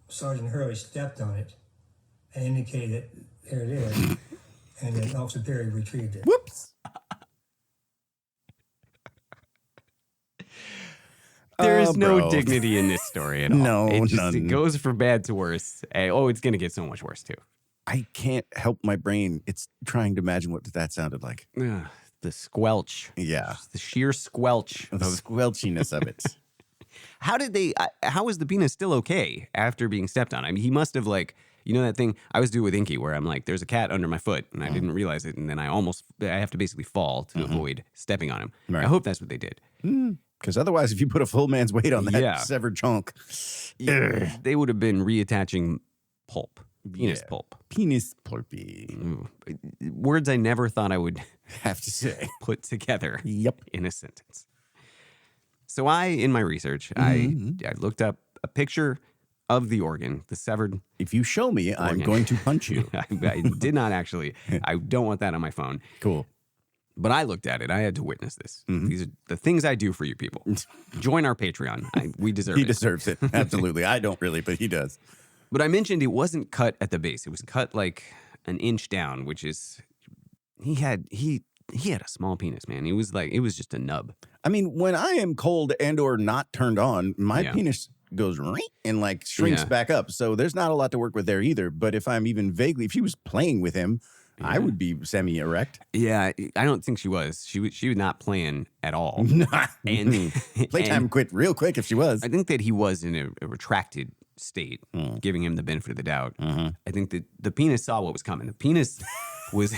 Speaker 9: Sergeant Hurley stepped on it and indicated that there it is, and then Officer Perry retrieved it.
Speaker 3: Whoops.
Speaker 2: There is no dignity in this story at all.
Speaker 3: No,
Speaker 2: it goes from bad to worse. It's going to get so much worse, too.
Speaker 3: I can't help my brain. It's trying to imagine what that sounded like.
Speaker 2: The squelch.
Speaker 3: Yeah.
Speaker 2: Just the sheer squelch.
Speaker 3: The squelchiness of it.
Speaker 2: How was the penis still okay after being stepped on? I mean, he must have, like, you know that thing I was doing with Inky where I'm like, there's a cat under my foot and I didn't realize it. And then I have to basically fall to avoid stepping on him.
Speaker 3: Right.
Speaker 2: I hope that's what they did.
Speaker 3: Because otherwise, if you put a full man's weight on that severed chunk,
Speaker 2: they would have been reattaching pulp. Penis pulp.
Speaker 3: Penis pulpy.
Speaker 2: Words I never thought I would
Speaker 3: have to say.
Speaker 2: Put together
Speaker 3: Yep.
Speaker 2: in a sentence. So in my research, I looked up a picture of the organ, the severed.
Speaker 3: If you show me,
Speaker 2: organ.
Speaker 3: I'm going to punch you.
Speaker 2: I did not actually. I don't want that on my phone.
Speaker 3: Cool.
Speaker 2: But I looked at it. I had to witness this. These are the things I do for you people. Join our Patreon. We deserve it.
Speaker 3: He deserves it. Absolutely. I don't really, but he does.
Speaker 2: But I mentioned it wasn't cut at the base. It was cut like an inch down, which is he had a small penis, man. It was just a nub.
Speaker 3: I mean, when I am cold and or not turned on, my penis goes right and like shrinks back up. So there's not a lot to work with there either. But if I'm even vaguely, if she was playing with him, I would be semi-erect.
Speaker 2: Yeah, I don't think she was. She was not playing at all.
Speaker 3: And playtime quit real quick if she was.
Speaker 2: I think that he was in a retracted state, giving him the benefit of the doubt. I think that the penis saw what was coming. The penis was...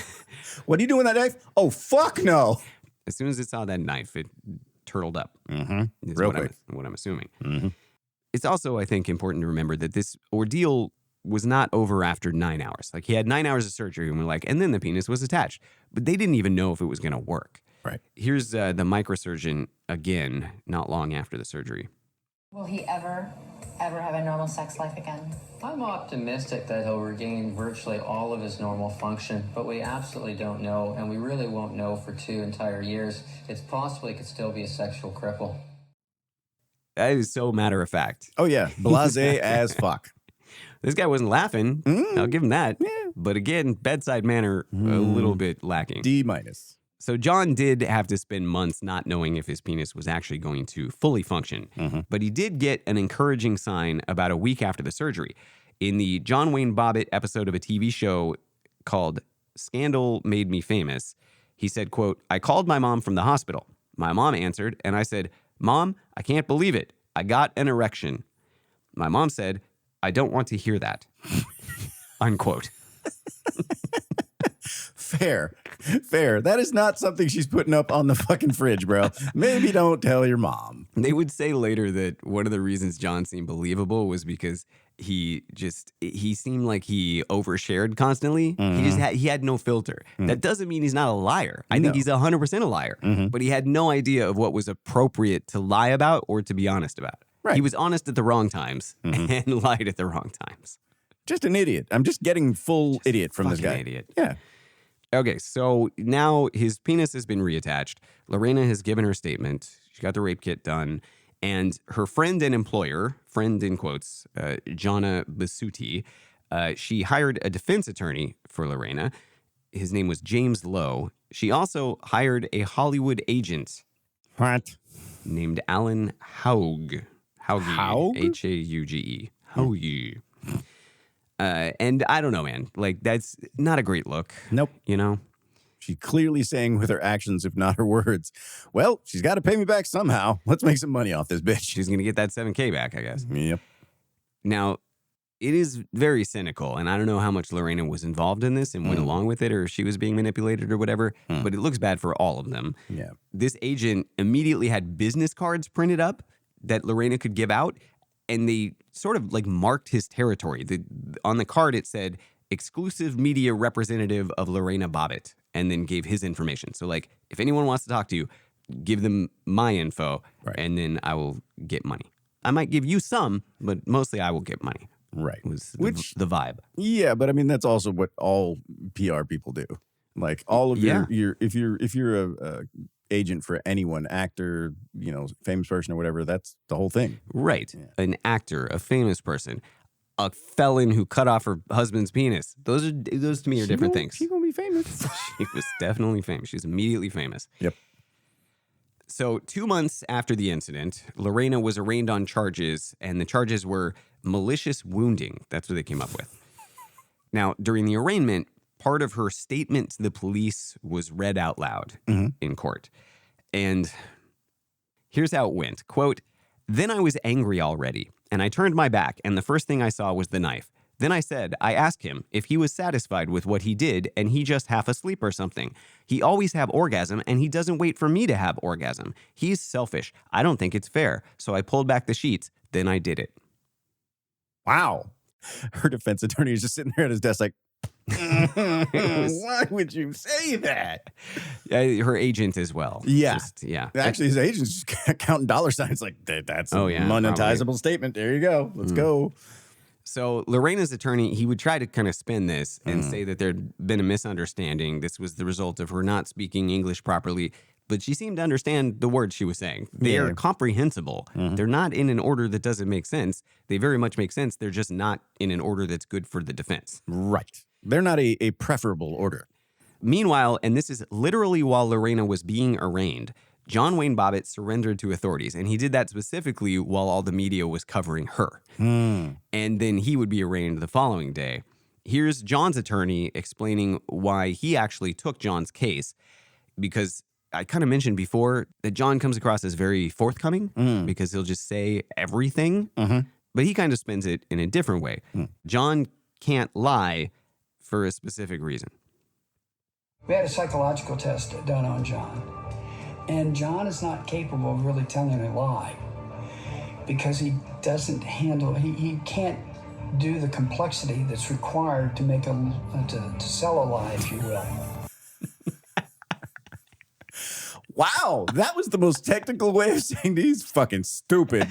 Speaker 3: What are you doing with that knife? Oh, fuck no.
Speaker 2: As soon as it saw that knife, it turtled up. Is
Speaker 3: Real
Speaker 2: what
Speaker 3: quick.
Speaker 2: I'm assuming. It's also, I think, important to remember that this ordeal was not over after 9 hours. Like, he had 9 hours of surgery, and we're like, and then the penis was attached. But they didn't even know if it was going to work.
Speaker 3: Right.
Speaker 2: Here's the microsurgeon again, not long after the surgery.
Speaker 10: Will he ever have a normal sex life again?
Speaker 4: I'm optimistic that he'll regain virtually all of his normal function, but we absolutely don't know, and we really won't know for 2 entire years. It's possible he could still be a sexual cripple.
Speaker 2: That is so matter of fact.
Speaker 3: Oh, yeah. Blasé as fuck.
Speaker 2: This guy wasn't laughing. I'll give him that. Yeah. But again, bedside manner, a little bit lacking.
Speaker 3: D-.
Speaker 2: So John did have to spend months not knowing if his penis was actually going to fully function. But he did get an encouraging sign about a week after the surgery. In the John Wayne Bobbitt episode of a TV show called Scandal Made Me Famous, he said, quote, "I called my mom from the hospital. My mom answered, and I said, 'Mom, I can't believe it. I got an erection.' My mom said, 'I don't want to hear that.'" Unquote.
Speaker 3: Fair. That is not something she's putting up on the fucking fridge, bro. Maybe don't tell your mom.
Speaker 2: They would say later that one of the reasons John seemed believable was because he seemed like he overshared constantly. He had no filter. That doesn't mean he's not a liar. I think he's 100% a liar. But he had no idea of what was appropriate to lie about or to be honest about.
Speaker 3: Right.
Speaker 2: He was honest at the wrong times and lied at the wrong times.
Speaker 3: Just an idiot. I'm just getting full idiot from this guy.
Speaker 2: Idiot.
Speaker 3: Yeah.
Speaker 2: Okay, so now his penis has been reattached. Lorena has given her statement. She got the rape kit done. And her friend and employer, friend in quotes, Jonna Basutti, she hired a defense attorney for Lorena. His name was James Lowe. She also hired a Hollywood agent.
Speaker 3: What?
Speaker 2: Named Alan Hauge.
Speaker 3: Hauge?
Speaker 2: H-A-U-G-E. Hauge. And I don't know, man. Like, that's not a great look.
Speaker 3: Nope.
Speaker 2: You know?
Speaker 3: She's clearly saying with her actions, if not her words, well, she's got to pay me back somehow. Let's make some money off this bitch.
Speaker 2: She's going to get that $7,000 back, I guess.
Speaker 3: Yep.
Speaker 2: Now, it is very cynical, and I don't know how much Lorena was involved in this and went along with it, or she was being manipulated or whatever, but it looks bad for all of them.
Speaker 3: Yeah.
Speaker 2: This agent immediately had business cards printed up that Lorena could give out, and they sort of like marked his territory. On the card, it said, "Exclusive media representative of Lorena Bobbitt," and then gave his information. So, like, if anyone wants to talk to you, give them my info, and then I will get money. I might give you some, but mostly I will get money.
Speaker 3: Right.
Speaker 2: Was the vibe.
Speaker 3: Yeah, but I mean, that's also what all PR people do. Like, all of your if you're a agent for anyone, actor, famous person or whatever, that's the whole thing.
Speaker 2: Right. Yeah. An actor, a famous person, a felon who cut off her husband's penis. Those to me are different things.
Speaker 3: She's going to be famous.
Speaker 2: She was definitely famous. She was immediately famous.
Speaker 3: Yep.
Speaker 2: So 2 months after the incident, Lorena was arraigned on charges, and the charges were malicious wounding. That's what they came up with. Now, during the arraignment, part of her statement to the police was read out loud in court. And here's how it went. Quote, "Then I was angry already, and I turned my back, and the first thing I saw was the knife. Then I asked him if he was satisfied with what he did, and he just half asleep or something. He always have orgasm, and he doesn't wait for me to have orgasm. He's selfish. I don't think it's fair. So I pulled back the sheets. Then I did it."
Speaker 3: Wow. Her defense attorney is just sitting there at his desk like, why would you say that?
Speaker 2: Her agent as well.
Speaker 3: Yeah.
Speaker 2: Yeah.
Speaker 3: Actually, his agent's just counting dollar signs like, that's a monetizable probably statement. There you go. Let's go.
Speaker 2: So Lorena's attorney, he would try to kind of spin this and say that there'd been a misunderstanding. This was the result of her not speaking English properly. But she seemed to understand the words she was saying. They are comprehensible. They're not in an order that doesn't make sense. They very much make sense. They're just not in an order that's good for the defense.
Speaker 3: Right. They're not a preferable order.
Speaker 2: Meanwhile, and this is literally while Lorena was being arraigned, John Wayne Bobbitt surrendered to authorities. And he did that specifically while all the media was covering her. And then he would be arraigned the following day. Here's John's attorney explaining why he actually took John's case, because I kind of mentioned before that John comes across as very forthcoming because he'll just say everything, but he kind of spins it in a different way. John can't lie for a specific reason.
Speaker 11: We had a psychological test done on John, and John is not capable of really telling a lie because he doesn't handle, he can't do the complexity that's required to make to sell a lie, if you will.
Speaker 3: Wow, that was the most technical way of saying he's fucking stupid.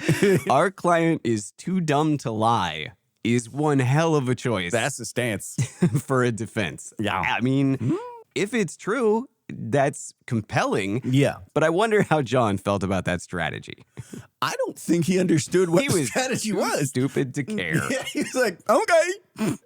Speaker 2: Our client is too dumb to lie is one hell of a choice.
Speaker 3: That's the stance.
Speaker 2: For a defense.
Speaker 3: Yeah.
Speaker 2: I mean, if it's true, that's compelling.
Speaker 3: Yeah.
Speaker 2: But I wonder how John felt about that strategy.
Speaker 3: I don't think he understood what the strategy was.
Speaker 2: Stupid to care.
Speaker 3: Yeah, he's like, okay.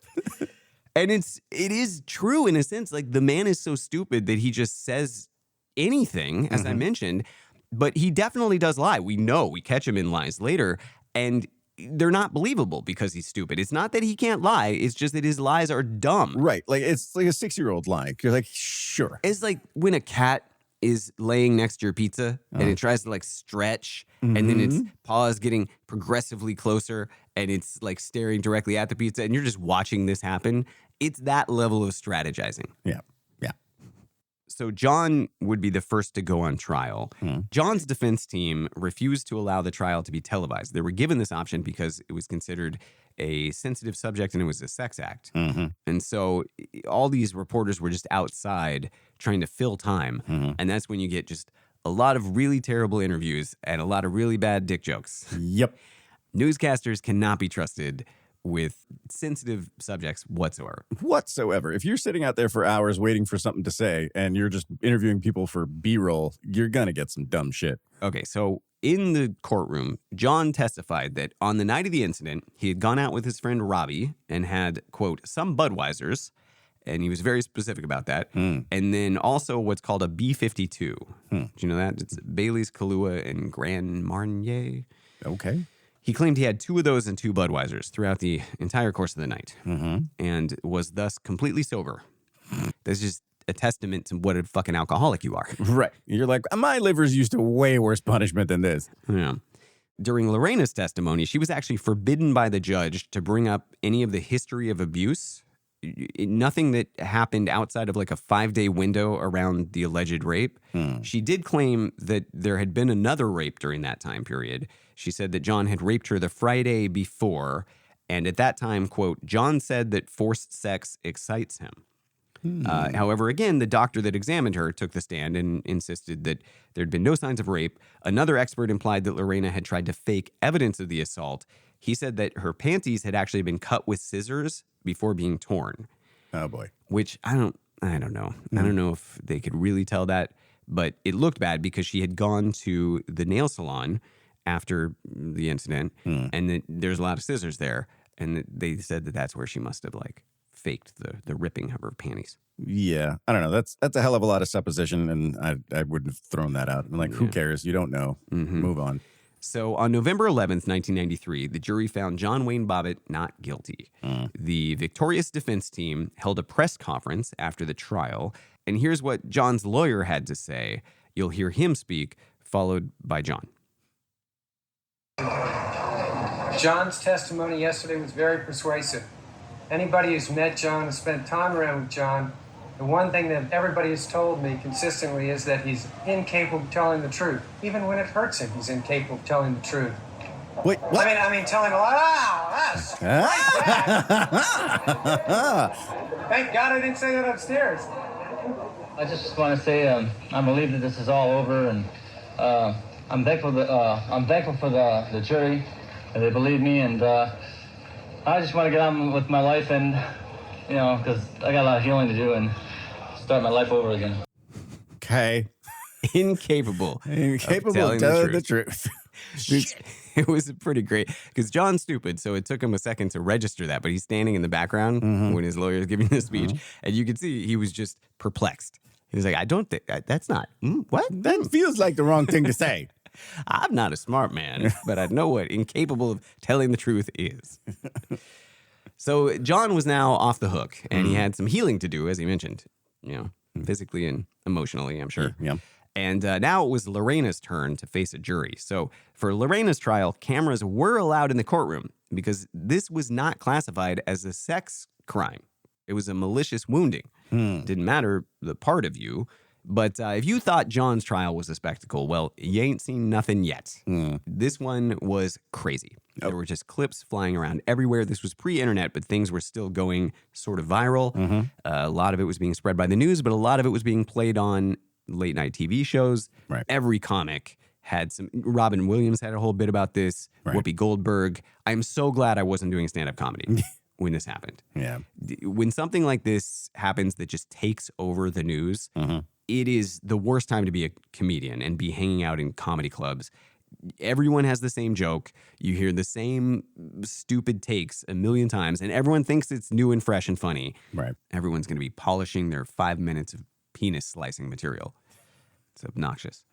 Speaker 2: And it is true in a sense. Like, the man is so stupid that he just says anything, as I mentioned, but he definitely does lie. We know, we catch him in lies later, and they're not believable because he's stupid. It's not that he can't lie. It's just that his lies are dumb.
Speaker 3: Right. Like, it's like a 6-year-old lie. You're like, sure.
Speaker 2: It's like when a cat is laying next to your pizza and it tries to like stretch and then its paws getting progressively closer and it's like staring directly at the pizza and you're just watching this happen. It's that level of strategizing.
Speaker 3: Yeah. Yeah.
Speaker 2: So John would be the first to go on trial. John's defense team refused to allow the trial to be televised. They were given this option because it was considered a sensitive subject and it was a sex act. And so all these reporters were just outside trying to fill time. And that's when you get just a lot of really terrible interviews and a lot of really bad dick jokes.
Speaker 3: Yep.
Speaker 2: Newscasters cannot be trusted with sensitive subjects whatsoever.
Speaker 3: If you're sitting out there for hours waiting for something to say and you're just interviewing people for B-roll, you're going to get some dumb shit.
Speaker 2: Okay, so in the courtroom, John testified that on the night of the incident, he had gone out with his friend Robbie and had, quote, some Budweisers, and he was very specific about that, and then also what's called a B-52. Do you know that? It's Bailey's, Kahlua, and Grand Marnier.
Speaker 3: Okay.
Speaker 2: He claimed he had 2 of those and 2 Budweisers throughout the entire course of the night and was thus completely sober. That's just a testament to what a fucking alcoholic you are.
Speaker 3: Right. You're like, my liver's used to way worse punishment than this.
Speaker 2: Yeah. During Lorena's testimony, she was actually forbidden by the judge to bring up any of the history of abuse. Nothing that happened outside of like a 5-day window around the alleged rape. She did claim that there had been another rape during that time period. She said that John had raped her the Friday before. And at that time, quote, John said that forced sex excites him. However, again, the doctor that examined her took the stand and insisted that there had been no signs of rape. Another expert implied that Lorena had tried to fake evidence of the assault. He said that her panties had actually been cut with scissors before being torn.
Speaker 3: Oh, boy.
Speaker 2: Which I don't know. I don't know if they could really tell that, but it looked bad because she had gone to the nail salon after the incident, and that there's a lot of scissors there, and they said that that's where she must have like faked the ripping of her panties.
Speaker 3: Yeah, I don't know. That's a hell of a lot of supposition, and I wouldn't have thrown that out. I'm like, who cares? You don't know. Move on.
Speaker 2: So on November 11th, 1993, the jury found John Wayne Bobbitt not guilty. The victorious defense team held a press conference after the trial, and here's what John's lawyer had to say. You'll hear him speak, followed by John.
Speaker 12: John's testimony yesterday was very persuasive. Anybody who's met John and spent time around with John, the one thing that everybody has told me consistently is that he's incapable of telling the truth. Even when it hurts him, he's incapable of telling the truth.
Speaker 3: Wait, what?
Speaker 12: I mean, telling a lie. Thank God I didn't say that upstairs.
Speaker 13: I just want to say I'm relieved that this is all over, and I'm thankful for the jury, and they believe me, and I just want to get on with my life, and because I got a lot of healing to do and start my life over again.
Speaker 3: Okay.
Speaker 2: Incapable of telling the truth. It was pretty great because John's stupid, so it took him a second to register that, but he's standing in the background when his lawyer is giving the speech, and you could see he was just perplexed. He was like, I don't think that's not what
Speaker 3: that feels like the wrong thing to say.
Speaker 2: I'm not a smart man, but I know what incapable of telling the truth is. So John was now off the hook, and he had some healing to do, as he mentioned, physically and emotionally, I'm sure.
Speaker 3: Yeah.
Speaker 2: And now it was Lorena's turn to face a jury. So for Lorena's trial, cameras were allowed in the courtroom because this was not classified as a sex crime. It was a malicious wounding. Didn't matter the part of you. But if you thought John's trial was a spectacle, well, you ain't seen nothing yet. This one was crazy. There were just clips flying around everywhere. This was pre-internet, but things were still going sort of viral. A lot of it was being spread by the news, but a lot of it was being played on late night TV shows.
Speaker 3: Right.
Speaker 2: Every comic had some. Robin Williams had a whole bit about this. Right. Whoopi Goldberg. I'm so glad I wasn't doing stand-up comedy when this happened.
Speaker 3: Yeah.
Speaker 2: When something like this happens that just takes over the news, it is the worst time to be a comedian and be hanging out in comedy clubs. Everyone has the same joke. You hear the same stupid takes a million times, and everyone thinks it's new and fresh and funny.
Speaker 3: Right.
Speaker 2: Everyone's going to be polishing their 5 minutes of penis slicing material. It's obnoxious.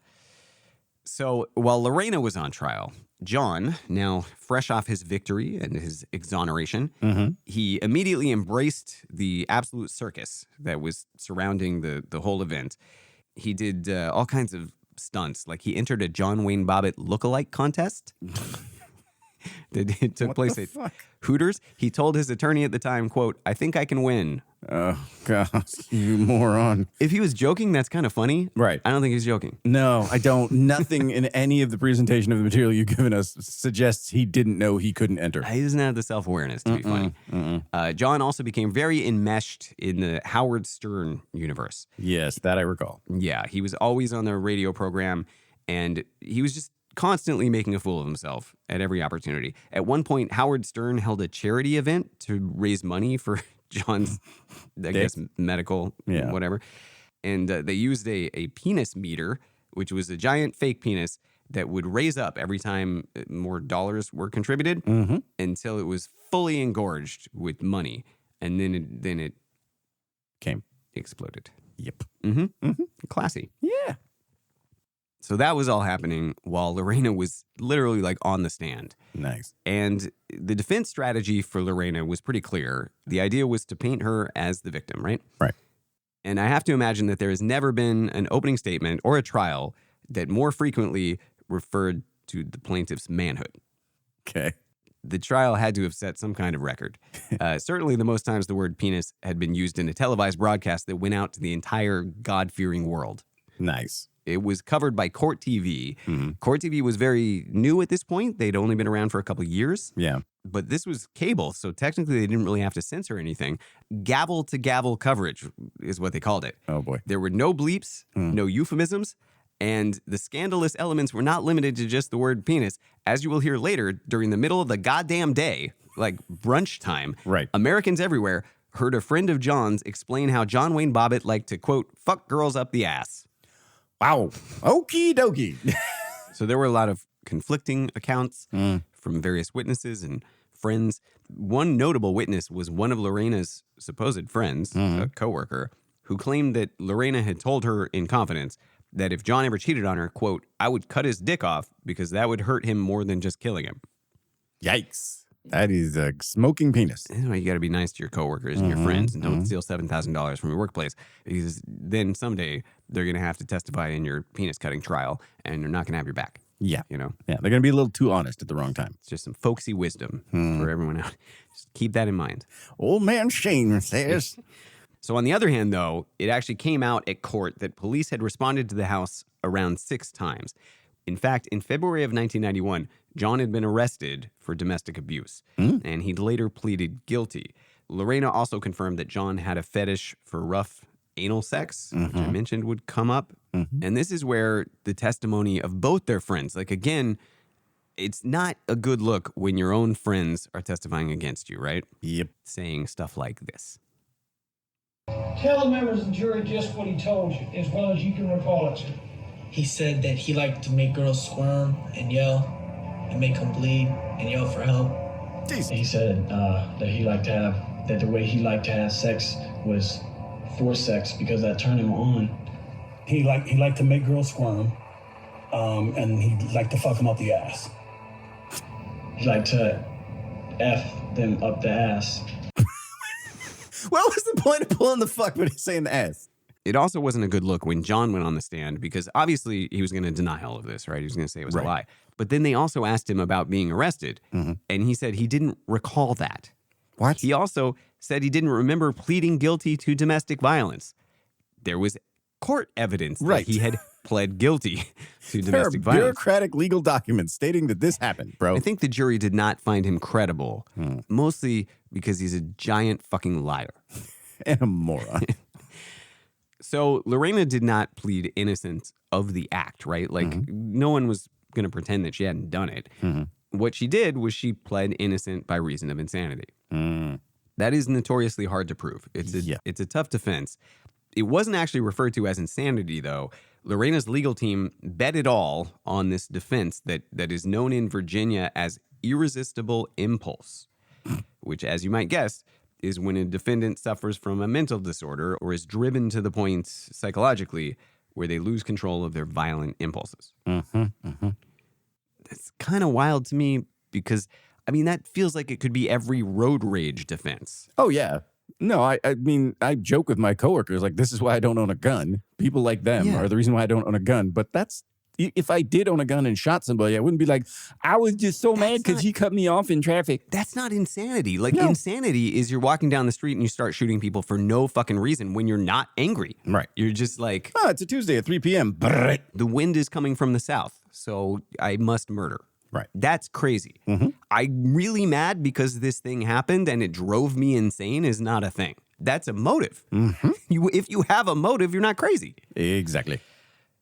Speaker 2: So while Lorena was on trial, John, now fresh off his victory and his exoneration, he immediately embraced the absolute circus that was surrounding the whole event. He did all kinds of stunts. Like he entered a John Wayne Bobbitt lookalike contest that it took place at Hooters. He told his attorney at the time, quote, "I think I can win."
Speaker 3: Oh, God, you moron.
Speaker 2: If he was joking, that's kind of funny.
Speaker 3: Right.
Speaker 2: I don't think he's joking.
Speaker 3: No, I don't. Nothing in any of the presentation of the material you've given us suggests he didn't know he couldn't enter.
Speaker 2: He doesn't have the self-awareness to be funny. John also became very enmeshed in the Howard Stern universe.
Speaker 3: Yes, that I recall.
Speaker 2: Yeah, he was always on the radio program, and he was just constantly making a fool of himself at every opportunity. At one point, Howard Stern held a charity event to raise money for John's, I guess, medical, whatever. And they used a penis meter, which was a giant fake penis that would raise up every time more dollars were contributed until it was fully engorged with money. And then it
Speaker 3: came.
Speaker 2: Exploded.
Speaker 3: Yep.
Speaker 2: Classy.
Speaker 3: Yeah.
Speaker 2: So that was all happening while Lorena was literally like on the stand.
Speaker 3: Nice.
Speaker 2: And the defense strategy for Lorena was pretty clear. The idea was to paint her as the victim, right?
Speaker 3: Right.
Speaker 2: And I have to imagine that there has never been an opening statement or a trial that more frequently referred to the plaintiff's manhood.
Speaker 3: Okay.
Speaker 2: The trial had to have set some kind of record. Certainly the most times the word penis had been used in a televised broadcast that went out to the entire God-fearing world.
Speaker 3: Nice.
Speaker 2: It was covered by Court TV. Court TV was very new at this point. They'd only been around for a couple of years.
Speaker 3: Yeah.
Speaker 2: But this was cable, so technically they didn't really have to censor anything. Gavel-to-gavel coverage is what they called it.
Speaker 3: Oh, boy.
Speaker 2: There were no bleeps, no euphemisms, and the scandalous elements were not limited to just the word penis. As you will hear later, during the middle of the goddamn day, like brunch time,
Speaker 3: right.
Speaker 2: Americans everywhere heard a friend of John's explain how John Wayne Bobbitt liked to, quote, fuck girls up the ass.
Speaker 3: Wow. Okie dokie.
Speaker 2: So there were a lot of conflicting accounts from various witnesses and friends. One notable witness was one of Lorena's supposed friends, a coworker, who claimed that Lorena had told her in confidence that if John ever cheated on her, quote, I would cut his dick off because that would hurt him more than just killing him.
Speaker 3: Yikes. That is a smoking penis.
Speaker 2: You got to be nice to your coworkers and your friends and don't steal $7,000 from your workplace, because then someday they're going to have to testify in your penis cutting trial and they're not going to have your back.
Speaker 3: Yeah.
Speaker 2: You know?
Speaker 3: Yeah. They're going to be a little too honest at the wrong time.
Speaker 2: It's just some folksy wisdom for everyone out. Just keep that in mind.
Speaker 3: Old man Shane says.
Speaker 2: So on the other hand, though, it actually came out at court that police had responded to the house around 6 times. In fact, in February of 1991, John had been arrested for domestic abuse, and he'd later pleaded guilty. Lorena also confirmed that John had a fetish for rough anal sex, which I mentioned would come up. And this is where the testimony of both their friends, like, again, it's not a good look when your own friends are testifying against you, right?
Speaker 3: Yep.
Speaker 2: Saying stuff like this.
Speaker 14: Tell the members of the jury just what he told you, as well as you can recall it, sir.
Speaker 15: He said that he liked to make girls squirm and yell and make them bleed and yell for help.
Speaker 3: Jeez.
Speaker 14: He said that he liked to have, that the way he liked to have sex was forced sex because that turned him on. He liked to make girls squirm, and he liked to fuck them up the ass. He liked to F them up the ass.
Speaker 3: What was the point of pulling the fuck when he's saying the ass?
Speaker 2: It also wasn't a good look when John went on the stand, because obviously he was going to deny all of this, right? He was going to say it was a lie. But then they also asked him about being arrested, and he said he didn't recall that.
Speaker 3: What?
Speaker 2: He also said he didn't remember pleading guilty to domestic violence. There was court evidence that he had pled guilty to domestic violence.
Speaker 3: Bureaucratic legal documents stating that this happened, bro.
Speaker 2: I think the jury did not find him credible, mostly because he's a giant fucking liar.
Speaker 3: And a moron.
Speaker 2: So Lorena did not plead innocent of the act, right? Like, no one was going to pretend that she hadn't done it. What she did was she pled innocent by reason of insanity. That is notoriously hard to prove. It's a tough defense. It wasn't actually referred to as insanity, though. Lorena's legal team bet it all on this defense that is known in Virginia as irresistible impulse, which, as you might guess, is when a defendant suffers from a mental disorder or is driven to the point psychologically where they lose control of their violent impulses. It's kind of wild to me because, I mean, that feels like it could be every road rage defense.
Speaker 3: Oh, yeah. No, I mean, I joke with my coworkers, like, this is why I don't own a gun. People like them are the reason why I don't own a gun. But if I did own a gun and shot somebody, I wouldn't be like, I was just so mad because he cut me off in traffic.
Speaker 2: That's not insanity. Like, insanity is you're walking down the street and you start shooting people for no fucking reason when you're not angry.
Speaker 3: Right.
Speaker 2: You're just like,
Speaker 3: oh, it's a Tuesday at 3 p.m.
Speaker 2: The wind is coming from the south, so I must murder.
Speaker 3: Right.
Speaker 2: That's crazy. I'm really mad because this thing happened and it drove me insane is not a thing. That's a motive. If you have a motive, you're not crazy.
Speaker 3: Exactly.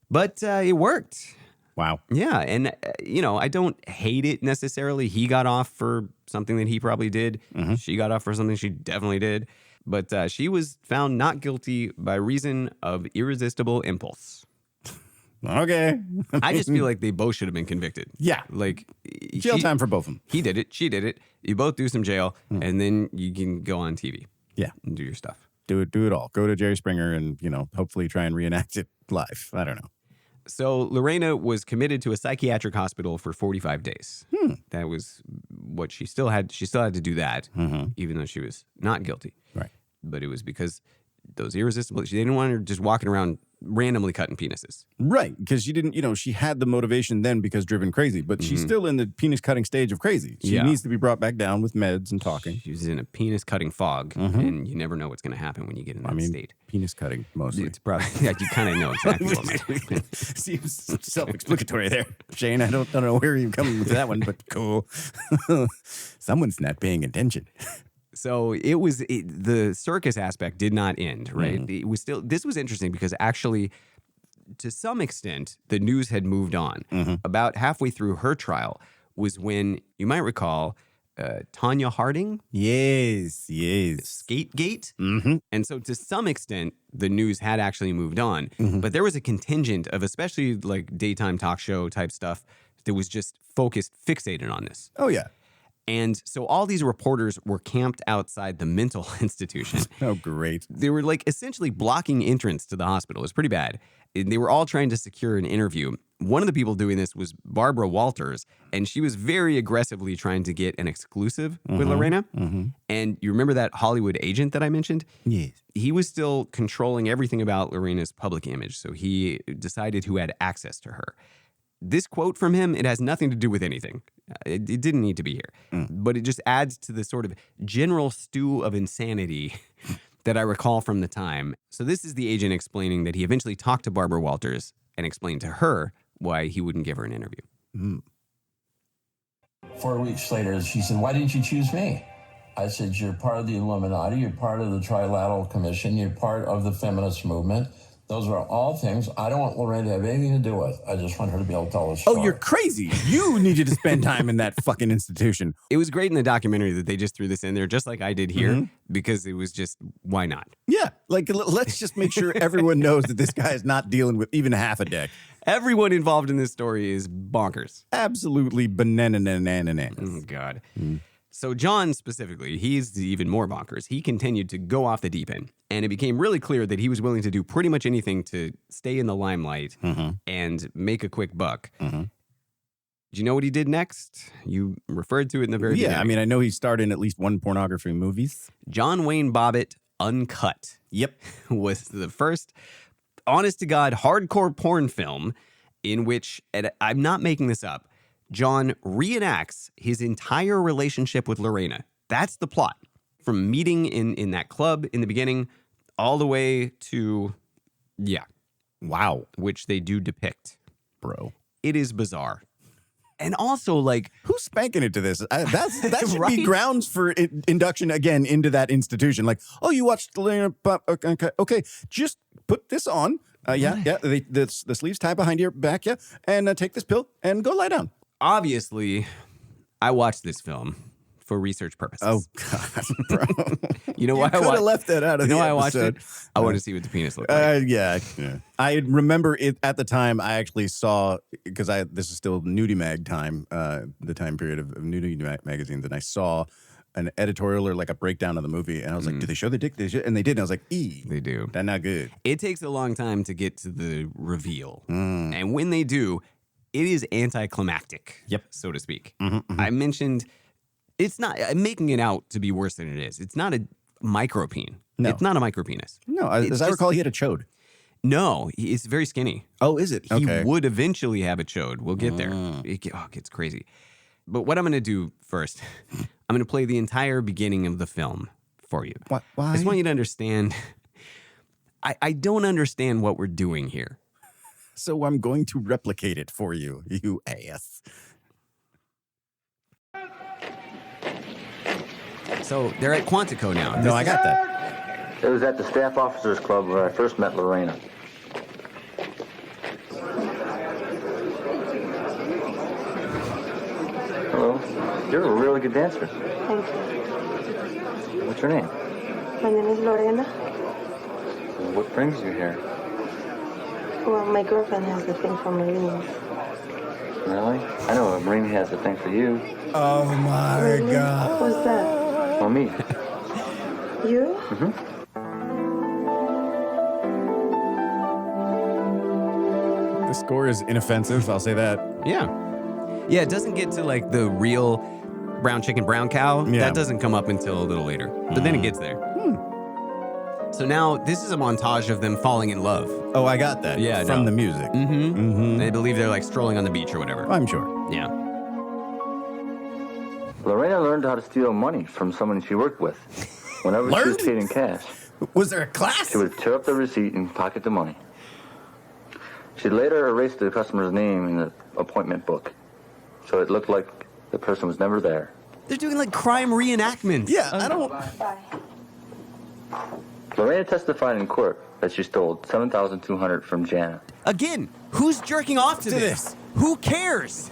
Speaker 2: But it worked.
Speaker 3: Wow.
Speaker 2: Yeah. And, I don't hate it necessarily. He got off for something that he probably did. She got off for something she definitely did. But she was found not guilty by reason of irresistible impulse.
Speaker 3: Okay.
Speaker 2: I just feel like they both should have been convicted.
Speaker 3: Yeah.
Speaker 2: Like,
Speaker 3: jail time for both of them.
Speaker 2: He did it. She did it. You both do some jail, and then you can go on TV.
Speaker 3: Yeah.
Speaker 2: And do your stuff.
Speaker 3: Do it all. Go to Jerry Springer and, hopefully try and reenact it live. I don't know.
Speaker 2: So Lorena was committed to a psychiatric hospital for 45 days. That was what she still had. She still had to do that, even though she was not guilty.
Speaker 3: Right.
Speaker 2: But it was because those irresistible, they didn't want her just walking around randomly cutting penises.
Speaker 3: Right. Because she didn't, she had the motivation then because driven crazy, but she's still in the penis cutting stage of crazy. She needs to be brought back down with meds and talking.
Speaker 2: She was in a penis cutting fog, and you never know what's going to happen when you get in that state.
Speaker 3: Penis cutting mostly.
Speaker 2: It's probably, you kind of know exactly what might happen.
Speaker 3: Seems self-explanatory there. Shane, I don't know where you're coming with that one, but cool. Someone's not paying attention.
Speaker 2: So the circus aspect did not end, right? It was still, this was interesting because actually, to some extent, the news had moved on. About halfway through her trial was when, you might recall, Tanya Harding?
Speaker 3: Yes.
Speaker 2: Skategate? And so to some extent, the news had actually moved on. But there was a contingent of especially like daytime talk show type stuff that was just fixated on this.
Speaker 3: Oh, yeah.
Speaker 2: And so all these reporters were camped outside the mental institution.
Speaker 3: Oh, great.
Speaker 2: They were like essentially blocking entrance to the hospital. It was pretty bad. And they were all trying to secure an interview. One of the people doing this was Barbara Walters, and she was very aggressively trying to get an exclusive with Lorena. And you remember that Hollywood agent that I mentioned?
Speaker 3: Yes.
Speaker 2: He was still controlling everything about Lorena's public image, so he decided who had access to her. This quote from him, it has nothing to do with anything. It didn't need to be here. But it just adds to the sort of general stew of insanity that I recall from the time. So this is the agent explaining that he eventually talked to Barbara Walters and explained to her why he wouldn't give her an interview.
Speaker 16: 4 weeks later, she said, "Why didn't you choose me?" I said, "You're part of the Illuminati. You're part of the Trilateral Commission. You're part of the feminist movement. Those are all things I don't want Lorena to have anything to do with. I just want her to be able to tell us.
Speaker 3: Oh, you're crazy. You needed to spend time in that fucking institution.
Speaker 2: It was great in the documentary that they just threw this in there, just like I did here, because it was just, why not?
Speaker 3: Yeah, like let's just make sure everyone knows that this guy is not dealing with even half a deck.
Speaker 2: Everyone involved in this story is bonkers.
Speaker 3: Absolutely bananas.
Speaker 2: Oh, God. So John specifically, he's even more bonkers. He continued to go off the deep end, and it became really clear that he was willing to do pretty much anything to stay in the limelight and make a quick buck. Do you know what he did next? You referred to it in the very beginning.
Speaker 3: Yeah, I mean, I know he starred in at least one pornography movies.
Speaker 2: John Wayne Bobbitt Uncut.
Speaker 3: Yep.
Speaker 2: Was the first honest-to-God hardcore porn film in which, and I'm not making this up, John reenacts his entire relationship with Lorena. That's the plot. From meeting in that club in the beginning all the way to,
Speaker 3: wow,
Speaker 2: which they do depict.
Speaker 3: Bro.
Speaker 2: It is bizarre. And also, like,
Speaker 3: who's spanking it to this? That should be grounds for induction again into that institution. Like, oh, you watched Lorena, okay, just put this on. The sleeves tie behind your back, and take this pill and go lie down.
Speaker 2: Obviously, I watched this film for research purposes.
Speaker 3: Oh, God, bro.
Speaker 2: You know why I
Speaker 3: could have left that out of
Speaker 2: You know
Speaker 3: the
Speaker 2: why I watched
Speaker 3: episode.
Speaker 2: it? I want to see what the penis looked like.
Speaker 3: Yeah. I remember it at the time. I actually saw, because this is still Nudie Mag time, the time period of Nudie magazines, and I saw an editorial or like a breakdown of the movie, and I was like, do they show the dick? And they did, and I was like,
Speaker 2: they do.
Speaker 3: That's not good.
Speaker 2: It takes a long time to get to the reveal. And when they do, it is anticlimactic, so to speak. I mentioned it's not, I'm making it out to be worse than it is. It's not a micropene.
Speaker 3: No.
Speaker 2: It's not a micropenis.
Speaker 3: No, as I recall, he had a chode.
Speaker 2: No, it's very skinny.
Speaker 3: Oh, is it? Okay.
Speaker 2: He would eventually have a chode. We'll get there. It gets crazy. But what I'm going to do first, I'm going to play the entire beginning of the film for you.
Speaker 3: Why?
Speaker 2: I just want you to understand. I don't understand what we're doing here.
Speaker 3: So I'm going to replicate it for you, you ass.
Speaker 2: So they're at Quantico now.
Speaker 3: No, I got that.
Speaker 13: It was at the Staff Officers Club where I first met Lorena. Hello. You're a really good dancer.
Speaker 17: Thank you.
Speaker 13: What's your name?
Speaker 17: My name is Lorena.
Speaker 13: What brings you here?
Speaker 17: Well, my girlfriend has the thing for Marines.
Speaker 13: Really? I know a Marine has a thing for you.
Speaker 3: Oh, my
Speaker 17: Really?
Speaker 3: God.
Speaker 17: What's that?
Speaker 13: Well, me.
Speaker 17: You?
Speaker 13: Mm-hmm.
Speaker 3: The score is inoffensive, I'll say that.
Speaker 2: Yeah. Yeah, it doesn't get to like the real brown chicken, brown cow.
Speaker 3: Yeah.
Speaker 2: That doesn't come up until a little later. But then it gets there. So now this is a montage of them falling in love.
Speaker 3: Oh, I got that.
Speaker 2: Yeah,
Speaker 3: From the music.
Speaker 2: They believe they're like strolling on the beach or whatever.
Speaker 3: I'm sure.
Speaker 2: Yeah.
Speaker 13: Lorena learned how to steal money from someone she worked with. Whenever she was paid in cash.
Speaker 3: Was there a class?
Speaker 13: She would tear up the receipt and pocket the money. She'd later erase the customer's name in the appointment book, so it looked like the person was never there.
Speaker 2: They're doing like crime reenactments.
Speaker 3: Yeah, I don't...
Speaker 17: Bye.
Speaker 13: Lorena testified in court that she stole $7,200 from Jana.
Speaker 2: Again, who's jerking off to this? Who cares?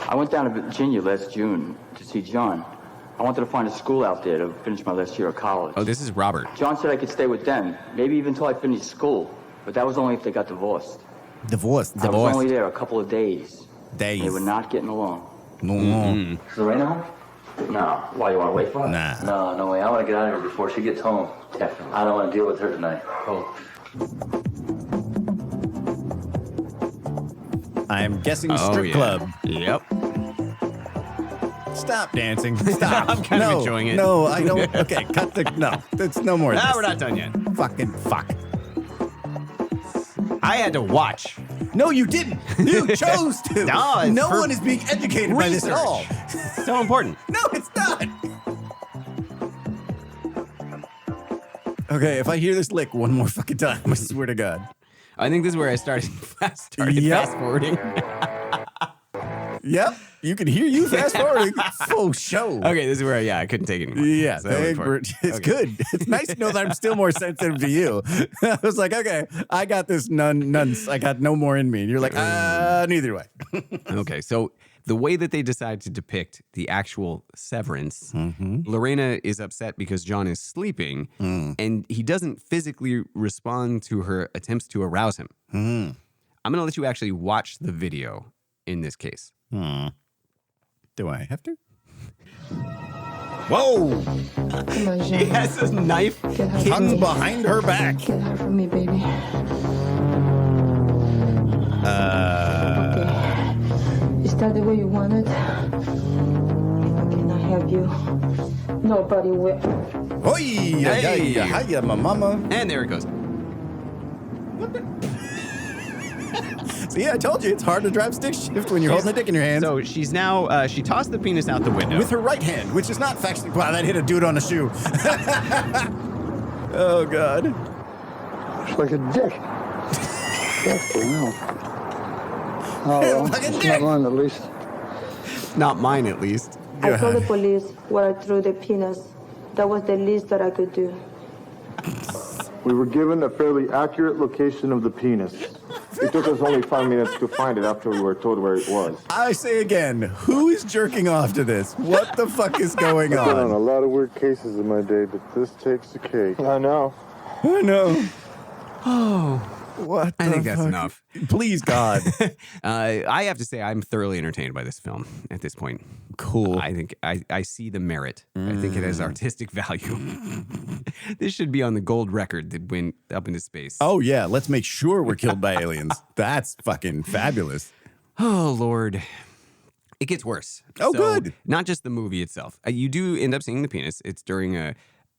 Speaker 18: I went down to Virginia last June to see John. I wanted to find a school out there to finish my last year of college.
Speaker 2: Oh, this is Robert.
Speaker 18: John said I could stay with them, maybe even until I finished school. But that was only if they got divorced.
Speaker 3: Divorced?
Speaker 18: I was only there a couple of days.
Speaker 3: Days.
Speaker 18: They were not getting along.
Speaker 3: No.
Speaker 13: Is Lorena home?
Speaker 18: No. Why, you want to wait for her?
Speaker 3: Nah.
Speaker 13: No way. I want to get out of here before she gets home.
Speaker 18: Definitely.
Speaker 13: I don't want to deal with her tonight.
Speaker 18: Oh.
Speaker 3: I'm guessing strip club.
Speaker 2: Yep.
Speaker 3: Stop dancing. Stop.
Speaker 2: I'm kind of enjoying it.
Speaker 3: No, I don't. Okay, cut the... No, it's no more of this.
Speaker 2: We're not done yet.
Speaker 3: Fucking fuck.
Speaker 2: I had to watch.
Speaker 3: No, you didn't. You chose to. No one is being educated by this at all.
Speaker 2: It's so important.
Speaker 3: No, it's not. Okay, if I hear this lick one more fucking time, I swear to God.
Speaker 2: I think this is where I started fast forwarding.
Speaker 3: Yep, you can hear you fast forwarding. Full show.
Speaker 2: Okay, this is where I couldn't take it anymore.
Speaker 3: Yeah,
Speaker 2: So I went for it.
Speaker 3: it's good. It's nice to know that I'm still more sensitive to you. I was like, okay, I got this nuns. I got no more in me. And you're like, neither do I.
Speaker 2: Okay, so the way that they decide to depict the actual severance, Lorena is upset because John is sleeping and he doesn't physically respond to her attempts to arouse him. I'm going to let you actually watch the video in this case.
Speaker 3: Do I have to? Whoa!
Speaker 17: Come on,
Speaker 2: She has this knife
Speaker 3: hung behind her back.
Speaker 17: Get her from me, baby. Is that the way you want it? If I cannot have you, nobody will.
Speaker 3: Oi! Hiya, my mama.
Speaker 2: And there it goes.
Speaker 3: See, I told you, it's hard to drive stick shift when you're holding a dick in your hand.
Speaker 2: So she's now, she tossed the penis out the window.
Speaker 3: With her right hand, which is not factually... Wow, that hit a dude on a shoe. Oh, God.
Speaker 19: It's like a dick. Oh, well, it's not mine, at least.
Speaker 2: Not mine, at least.
Speaker 17: I told the police where I threw the penis. That was the least that I could do.
Speaker 19: We were given a fairly accurate location of the penis. It took us only 5 minutes to find it after we were told where it was.
Speaker 3: I say again, who is jerking off to this? What the fuck is going
Speaker 19: I've been on a
Speaker 3: on?
Speaker 19: lot of weird cases in my day, but this takes the cake. I know.
Speaker 3: I know.
Speaker 2: Oh,
Speaker 3: What?
Speaker 2: I think that's enough.
Speaker 3: Please, God.
Speaker 2: I have to say, I'm thoroughly entertained by this film at this point.
Speaker 3: Cool.
Speaker 2: I think I see the merit. I think it has artistic value. This should be on the gold record that went up into space.
Speaker 3: Oh, yeah. Let's make sure we're killed by aliens. That's fucking fabulous.
Speaker 2: Oh, Lord. It gets worse.
Speaker 3: Oh,
Speaker 2: So,
Speaker 3: good.
Speaker 2: Not just the movie itself. You do end up seeing the penis. It's during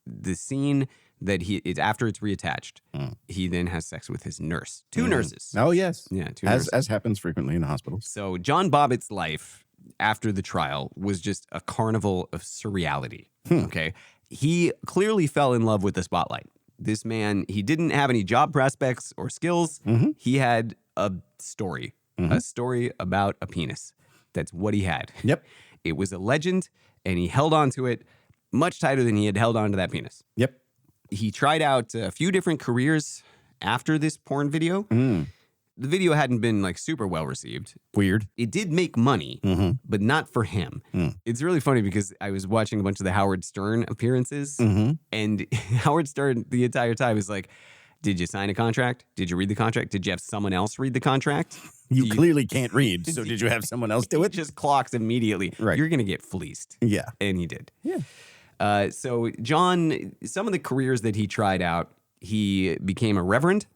Speaker 2: the scene that it's after it's reattached. He then has sex with his nurse. Two nurses.
Speaker 3: Oh, yes.
Speaker 2: Yeah, two
Speaker 3: As
Speaker 2: nurses.
Speaker 3: as happens frequently in hospitals.
Speaker 2: So John Bobbitt's life after the trial was just a carnival of surreality. Okay. He clearly fell in love with the spotlight. This man, he didn't have any job prospects or skills. He had a story about a penis. That's what he had.
Speaker 3: Yep.
Speaker 2: It was a legend, and he held on to it much tighter than he had held on to that penis.
Speaker 3: Yep.
Speaker 2: He tried out a few different careers after this porn video. The video hadn't been like super well received.
Speaker 3: Weird.
Speaker 2: It did make money, but not for him. It's really funny because I was watching a bunch of the Howard Stern appearances, and Howard Stern the entire time is like, did you sign a contract? Did you read the contract? Did you have someone else read the contract?
Speaker 3: You clearly can't read, so did you have someone else do it?
Speaker 2: Just clocks immediately.
Speaker 3: Right.
Speaker 2: You're going to get fleeced.
Speaker 3: Yeah.
Speaker 2: And he did.
Speaker 3: Yeah.
Speaker 2: So John, some of the careers that he tried out, he became a reverend.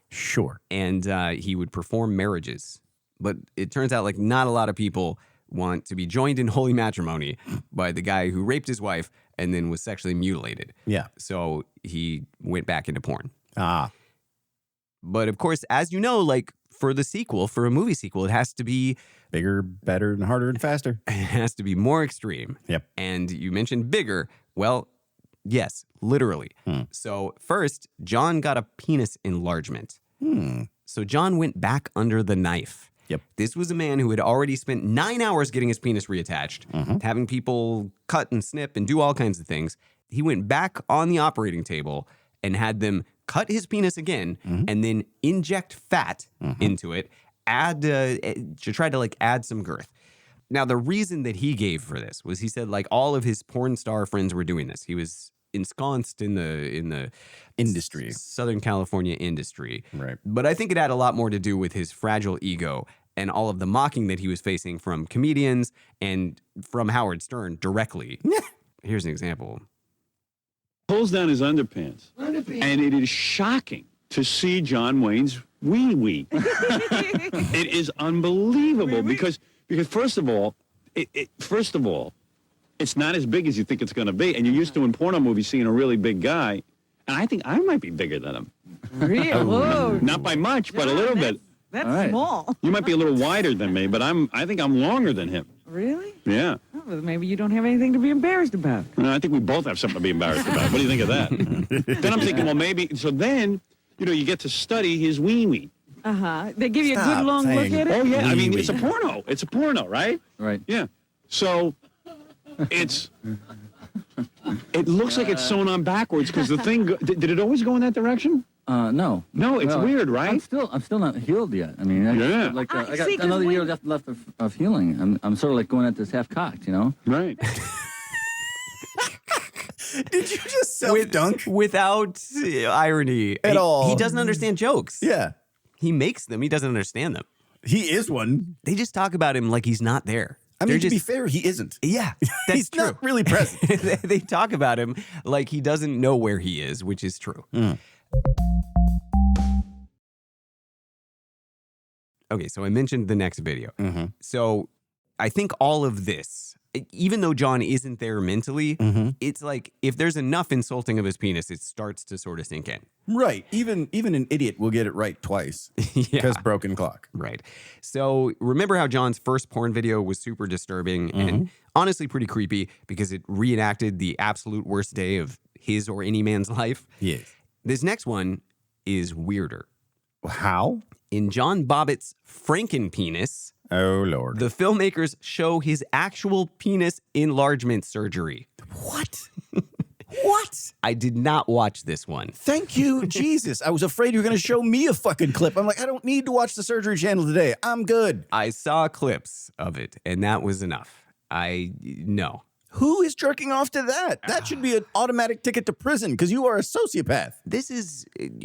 Speaker 3: Sure.
Speaker 2: And he would perform marriages. But it turns out like not a lot of people want to be joined in holy matrimony by the guy who raped his wife and then was sexually mutilated.
Speaker 3: Yeah.
Speaker 2: So he went back into porn.
Speaker 3: Ah.
Speaker 2: But of course, as you know, like for a movie sequel, it has to be
Speaker 3: bigger, better, and harder and faster.
Speaker 2: It has to be more extreme.
Speaker 3: Yep.
Speaker 2: And you mentioned bigger. Well, yes, literally. So first, John got a penis enlargement. So John went back under the knife.
Speaker 3: Yep.
Speaker 2: This was a man who had already spent 9 hours getting his penis reattached, having people cut and snip and do all kinds of things. He went back on the operating table and had them cut his penis again and then inject fat into it, to try to like add some girth. Now, the reason that he gave for this was he said like all of his porn star friends were doing this. He was ensconced in the
Speaker 3: industry,
Speaker 2: Southern California industry.
Speaker 3: Right.
Speaker 2: But I think it had a lot more to do with his fragile ego and all of the mocking that he was facing from comedians and from Howard Stern directly. Here's an example.
Speaker 20: Pulls down his underpants. And it is shocking to see John Wayne's wee-wee. It is unbelievable because first of all, it's not as big as you think it's going to be. And you're used to in porno movies seeing a really big guy. And I think I might be bigger than him.
Speaker 21: Really? Whoa.
Speaker 20: Not by much, but a little bit.
Speaker 21: That's small.
Speaker 20: You might be a little wider than me, but I think I'm longer than him.
Speaker 21: Really?
Speaker 20: Yeah.
Speaker 21: Oh, well, maybe you don't have anything to be embarrassed about.
Speaker 20: I think we both have something to be embarrassed about. What do you think of that? Then I'm thinking, well, maybe, so then, you get to study his wee-wee.
Speaker 21: They give you a good long look at it?
Speaker 20: Oh, yeah. I mean, it's a porno. It's a porno, right?
Speaker 13: Right.
Speaker 20: Yeah. So, it looks like it's sewn on backwards because the thing, did it always go in that direction?
Speaker 13: No.
Speaker 20: No, it's weird, right?
Speaker 13: I'm still not healed yet. I mean, I got another year left of healing. I'm sort of like going at this half-cocked,
Speaker 20: Right.
Speaker 3: Did you just self-dunk?
Speaker 2: Without irony.
Speaker 3: At all.
Speaker 2: He doesn't understand jokes.
Speaker 3: Yeah.
Speaker 2: He makes them. He doesn't understand them.
Speaker 3: He is one.
Speaker 2: They just talk about him like he's not there.
Speaker 3: I mean, to be fair, he isn't.
Speaker 2: Yeah, that's
Speaker 3: He's
Speaker 2: true.
Speaker 3: not really present.
Speaker 2: They talk about him like he doesn't know where he is, which is true. Okay, so I mentioned the next video. So I think all of this, even though John isn't there mentally, it's like if there's enough insulting of his penis, it starts to sort of sink in.
Speaker 3: Right. Even an idiot will get it right twice because broken clock.
Speaker 2: Right. So remember how John's first porn video was super disturbing and honestly pretty creepy because it reenacted the absolute worst day of his or any man's life?
Speaker 3: Yes.
Speaker 2: This next one is weirder.
Speaker 3: How?
Speaker 2: In John Bobbitt's Frankenpenis,
Speaker 3: oh Lord,
Speaker 2: the filmmakers show his actual penis enlargement surgery.
Speaker 3: What? What?
Speaker 2: I did not watch this one.
Speaker 3: Thank you, Jesus. I was afraid you were going to show me a fucking clip. I'm like, I don't need to watch the Surgery Channel today. I'm good.
Speaker 2: I saw clips of it, and that was enough. No.
Speaker 3: Who is jerking off to that? That should be an automatic ticket to prison because you are a sociopath.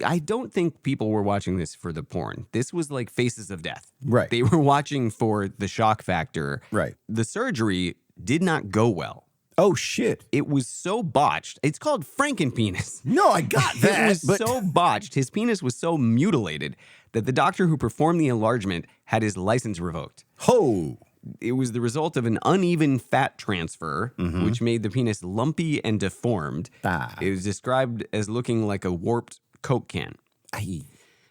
Speaker 2: I don't think people were watching this for the porn. This was like Faces of Death.
Speaker 3: Right.
Speaker 2: They were watching for the shock factor.
Speaker 3: Right.
Speaker 2: The surgery did not go well.
Speaker 3: Oh, shit.
Speaker 2: It was so botched. It's called Frankenpenis.
Speaker 3: No, I got that.
Speaker 2: It was so botched. His penis was so mutilated that the doctor who performed the enlargement had his license revoked.
Speaker 3: Oh.
Speaker 2: It was the result of an uneven fat transfer, which made the penis lumpy and deformed. It was described as looking like a warped Coke can.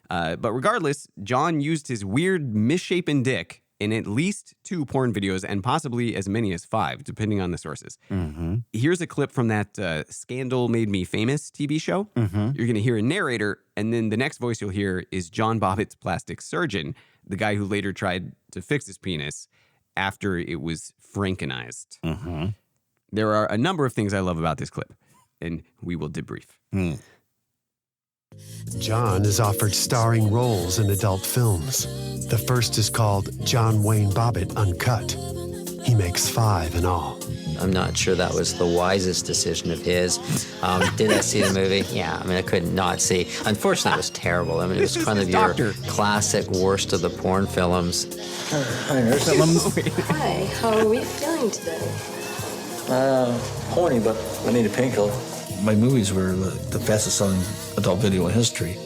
Speaker 2: But regardless, John used his weird misshapen dick in at least 2 porn videos and possibly as many as 5, depending on the sources. Here's a clip from that Scandal Made Me Famous TV show. You're going to hear a narrator, and then the next voice you'll hear is John Bobbitt's plastic surgeon, the guy who later tried to fix his penis after it was Frankenized. There are a number of things I love about this clip, and we will debrief.
Speaker 1: John is offered starring roles in adult films. The first is called John Wayne Bobbitt Uncut. He makes 5 in all.
Speaker 4: I'm not sure that was the wisest decision of his. Did I see the movie? Yeah, I mean, I could not see. Unfortunately, it was terrible. I mean, it was kind of your classic worst of the porn films.
Speaker 6: Hi, nurse.
Speaker 10: Hi, how are we feeling today?
Speaker 6: Horny, but I need a painkiller. My movies were the fastest selling adult video in history.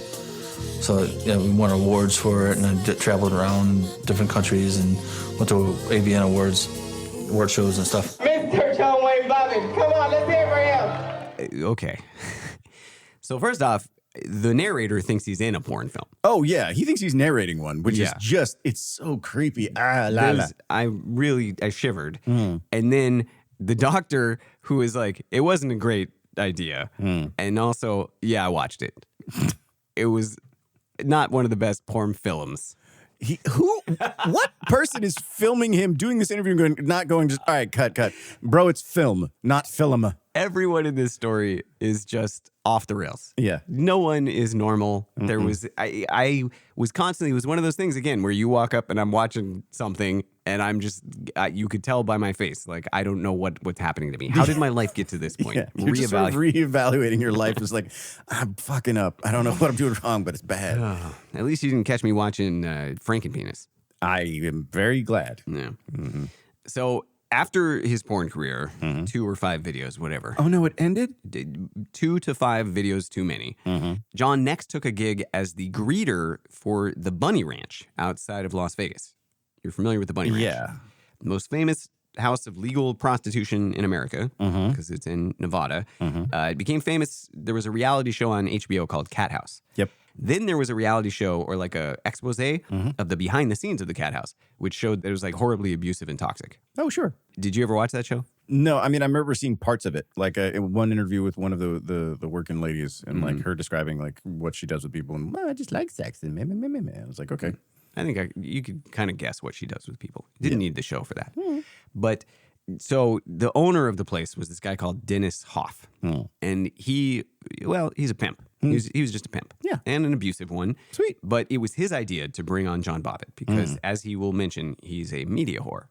Speaker 6: So we won awards for it, and I traveled around different countries and went to AVN award shows and stuff.
Speaker 22: Mr. John Wayne Bobbitt, come on, let's hear for him.
Speaker 2: Okay. So first off, the narrator thinks he's in a porn film.
Speaker 3: Oh, yeah. He thinks he's narrating one, which is just, it's so creepy.
Speaker 2: I shivered. And then the doctor who is like, it wasn't a great idea. And also, I watched it. It was not one of the best porn films.
Speaker 3: What person is filming him doing this interview and not going just, all right, cut. Bro, it's film, not film.
Speaker 2: Everyone in this story is just off the rails.
Speaker 3: Yeah.
Speaker 2: No one is normal. There was, I was constantly, it was one of those things again, where you walk up and I'm watching something and I'm just, you could tell by my face, like, I don't know what's happening to me. How did my life get to this point?
Speaker 3: Yeah, you're just sort of reevaluating your life. It's like, I'm fucking up. I don't know what I'm doing wrong, but it's bad.
Speaker 2: At least you didn't catch me watching Frankenpenis.
Speaker 3: I am very glad.
Speaker 2: Yeah. So after his porn career, 2 or 5 videos, whatever.
Speaker 3: Oh, no, it ended?
Speaker 2: 2 to 5 videos too many. John next took a gig as the greeter for the Bunny Ranch outside of Las Vegas. You're familiar with the Bunny Ranch?
Speaker 3: Yeah.
Speaker 2: The most famous house of legal prostitution in America, because it's in Nevada. It became famous. There was a reality show on HBO called Cat House.
Speaker 3: Yep.
Speaker 2: Then there was a reality show or like a expose of the behind the scenes of the Cat House, which showed that it was like horribly abusive and toxic.
Speaker 3: Oh, sure.
Speaker 2: Did you ever watch that show?
Speaker 3: No, I mean, I remember seeing parts of it, like one interview with one of the working ladies and like her describing like what she does with people. And I just like sex. And I was like, okay.
Speaker 2: I think you could kind of guess what she does with people. Didn't need the show for that. But so the owner of the place was this guy called Dennis Hoff. And he's a pimp. He was just a pimp.
Speaker 3: Yeah.
Speaker 2: And an abusive one.
Speaker 3: Sweet.
Speaker 2: But it was his idea to bring on John Bobbitt because, as he will mention, he's a media whore.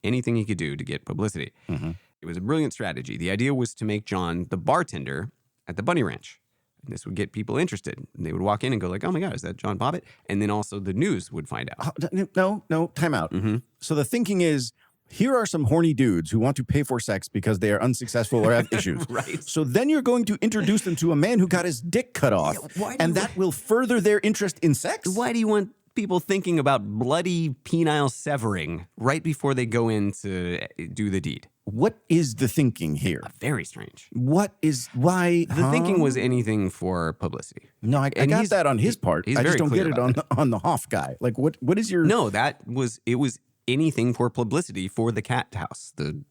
Speaker 2: Anything he could do to get publicity. It was a brilliant strategy. The idea was to make John the bartender at the Bunny Ranch. And this would get people interested. And they would walk in and go like, oh my God, is that John Bobbitt? And then also the news would find out.
Speaker 3: No, time out. So the thinking is, here are some horny dudes who want to pay for sex because they are unsuccessful or have issues.
Speaker 2: Right.
Speaker 3: So then you're going to introduce them to a man who got his dick cut off, and that will further their interest in sex?
Speaker 2: Why do you want people thinking about bloody penile severing right before they go in to do the deed?
Speaker 3: What is the thinking here?
Speaker 2: Very strange.
Speaker 3: Why?
Speaker 2: The thinking was anything for publicity.
Speaker 3: No, I got that on his part. I just don't get it on the Hoff guy. Like, what is your...
Speaker 2: No, it was anything for publicity for the Cat House, the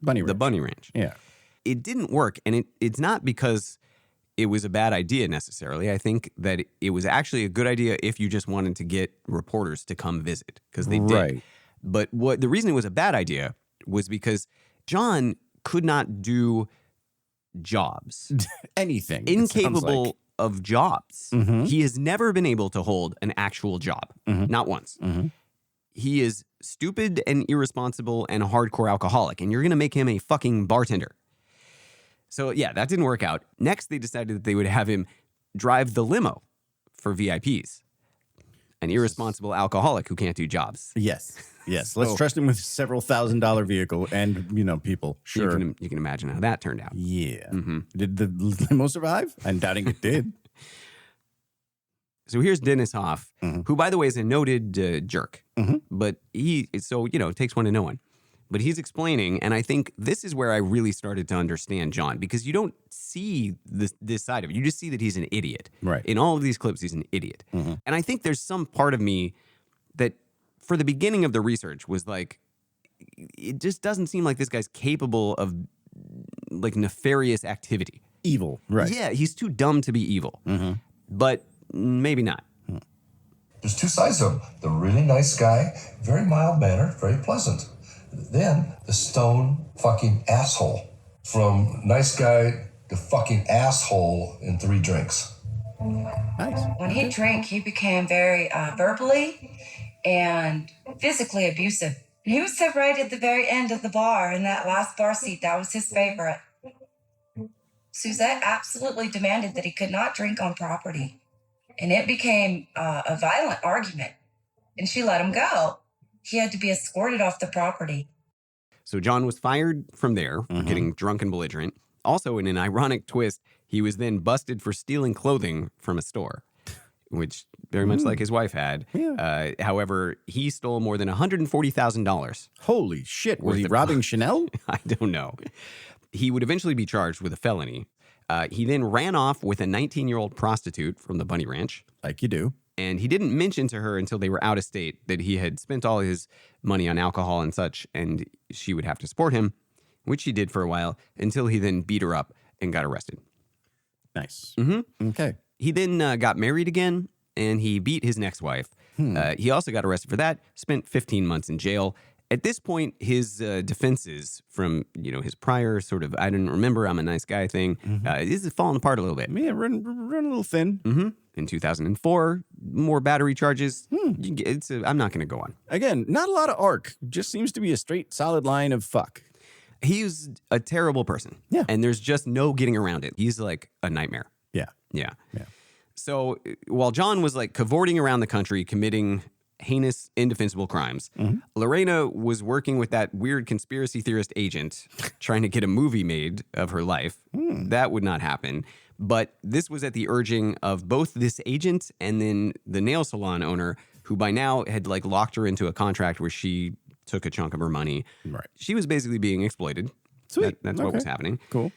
Speaker 2: Bunny Ranch.
Speaker 3: Yeah.
Speaker 2: It didn't work, and it's not because it was a bad idea necessarily. I think that it was actually a good idea if you just wanted to get reporters to come visit, because they did. But the reason it was a bad idea was because John could not do jobs.
Speaker 3: Anything.
Speaker 2: Incapable of jobs.
Speaker 3: Mm-hmm.
Speaker 2: He has never been able to hold an actual job. Not once. He is stupid and irresponsible and a hardcore alcoholic, and you're going to make him a fucking bartender. So, yeah, that didn't work out. Next, they decided that they would have him drive the limo for VIPs. An irresponsible alcoholic who can't do jobs.
Speaker 3: Yes. Let's trust him with several $1,000 vehicle and, you Sure.
Speaker 2: You can imagine how that turned out.
Speaker 3: Yeah. Did the limo survive? I'm doubting it did.
Speaker 2: So here's Dennis Hoff, who, by the way, is a noted jerk. But it takes one to know one. But he's explaining, and I think this is where I really started to understand John, because you don't see this side of it. You just see that he's an idiot.
Speaker 3: Right.
Speaker 2: In all of these clips, he's an idiot. And I think there's some part of me that, for the beginning of the research, was like, it just doesn't seem like this guy's capable of, like, nefarious activity.
Speaker 3: Evil, right.
Speaker 2: Yeah, he's too dumb to be evil. But maybe not.
Speaker 7: There's two sides of him. The really nice guy, very mild-mannered, very pleasant. Then the stone fucking asshole. From nice guy to fucking asshole in 3 drinks.
Speaker 3: Nice.
Speaker 8: When he drank, he became very verbally and physically abusive. He was set right at the very end of the bar in that last bar seat. That was his favorite. Suzette absolutely demanded that he could not drink on property. And it became a violent argument. And she let him go. He had to be escorted off the property.
Speaker 2: So John was fired from there for getting drunk and belligerent. Also, in an ironic twist, he was then busted for stealing clothing from a store, which very much like his wife had.
Speaker 3: Yeah.
Speaker 2: However, he stole more than $140,000.
Speaker 3: Holy shit. Was he robbing Chanel?
Speaker 2: I don't know. He would eventually be charged with a felony. He then ran off with a 19-year-old prostitute from the Bunny Ranch.
Speaker 3: Like you do.
Speaker 2: And he didn't mention to her until they were out of state that he had spent all his money on alcohol and such, and she would have to support him, which she did for a while, until he then beat her up and got arrested.
Speaker 3: Nice.
Speaker 2: Okay. He then got married again, and he beat his next wife. He also got arrested for that, spent 15 months in jail. At this point, his defenses from, his prior sort of, I didn't remember, I'm a nice guy thing, is falling apart a little bit.
Speaker 3: Yeah, run a little thin.
Speaker 2: In 2004, more battery charges. I'm not going to go on.
Speaker 3: Again, not a lot of arc. Just seems to be a straight, solid line of fuck.
Speaker 2: He's a terrible person.
Speaker 3: Yeah.
Speaker 2: And there's just no getting around it. He's like a nightmare.
Speaker 3: Yeah.
Speaker 2: So while John was like cavorting around the country committing heinous, indefensible crimes, Lorena was working with that weird conspiracy theorist agent trying to get a movie made of her life. That would not happen. But this was at the urging of both this agent and then the nail salon owner, who by now had like locked her into a contract where she took a chunk of her money.
Speaker 3: Right.
Speaker 2: She was basically being exploited.
Speaker 3: Sweet.
Speaker 2: That's what was happening.
Speaker 3: Cool.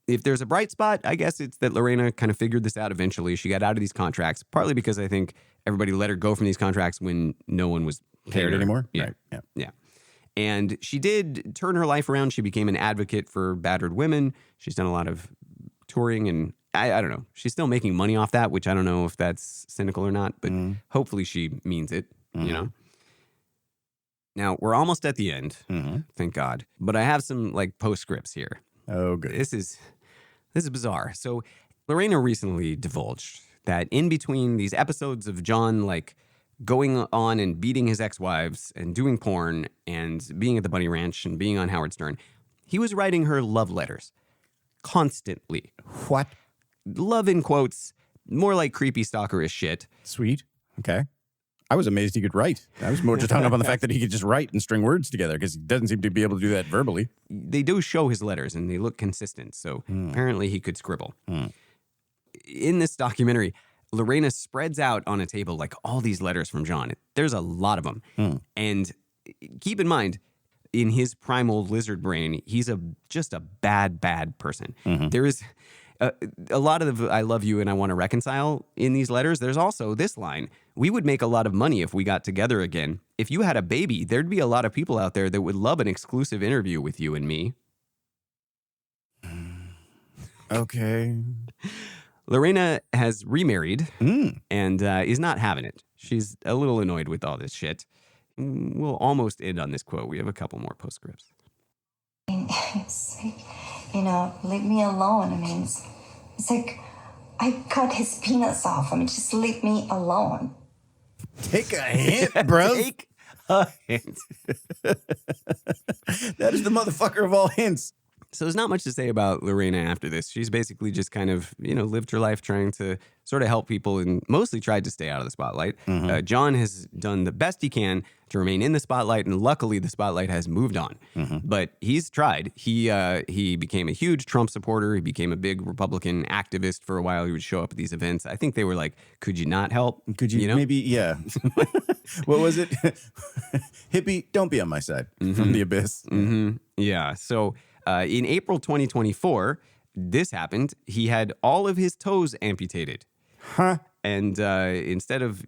Speaker 2: If there's a bright spot, I guess it's that Lorena kind of figured this out eventually. She got out of these contracts, partly because I think everybody let her go from these contracts when no one was
Speaker 3: cared anymore.
Speaker 2: Yeah.
Speaker 3: Right.
Speaker 2: Yeah. And she did turn her life around. She became an advocate for battered women. She's done a lot of touring, and I don't know. She's still making money off that, which I don't know if that's cynical or not, but hopefully she means it, Now, we're almost at the end, thank God. But I have some like postscripts here.
Speaker 3: Oh, good.
Speaker 2: This is bizarre. So Lorena recently divulged that in between these episodes of John like going on and beating his ex-wives and doing porn and being at the Bunny Ranch and being on Howard Stern, he was writing her love letters constantly.
Speaker 3: What?
Speaker 2: Love in quotes, more like creepy stalkerish shit.
Speaker 3: Sweet. Okay. I was amazed he could write. I was more just hung up on the fact that he could just write and string words together, because he doesn't seem to be able to do that verbally.
Speaker 2: They do show his letters and they look consistent. So apparently he could scribble. In this documentary, Lorena spreads out on a table like all these letters from John. There's a lot of them. And keep in mind, in his primal lizard brain, he's just a bad person. There is a lot of I love you and I want to reconcile in these letters. There's also this line: we would make a lot of money if we got together again. If you had a baby, there'd be a lot of people out there that would love an exclusive interview with you and me.
Speaker 3: Okay.
Speaker 2: Lorena has remarried and is not having it. She's a little annoyed with all this shit. We'll almost end on this quote. We have a couple more postscripts.
Speaker 8: leave me alone. I mean, it's like I cut his penis off. I mean, just leave me alone.
Speaker 3: Take a hint, bro.
Speaker 2: Take a hint.
Speaker 3: That is the motherfucker of all hints.
Speaker 2: So there's not much to say about Lorena after this. She's basically just kind of, lived her life trying to sort of help people and mostly tried to stay out of the spotlight.
Speaker 3: Mm-hmm.
Speaker 2: John has done the best he can to remain in the spotlight, and luckily the spotlight has moved on.
Speaker 3: Mm-hmm.
Speaker 2: But he's tried. He became a huge Trump supporter. He became a big Republican activist for a while. He would show up at these events. I think they were like, could you not help?
Speaker 3: Could you, maybe, yeah. What was it? Hippie, don't be on my side from the abyss.
Speaker 2: Mm-hmm. Yeah. So in April 2024, this happened. He had all of his toes amputated.
Speaker 3: Huh?
Speaker 2: And instead of,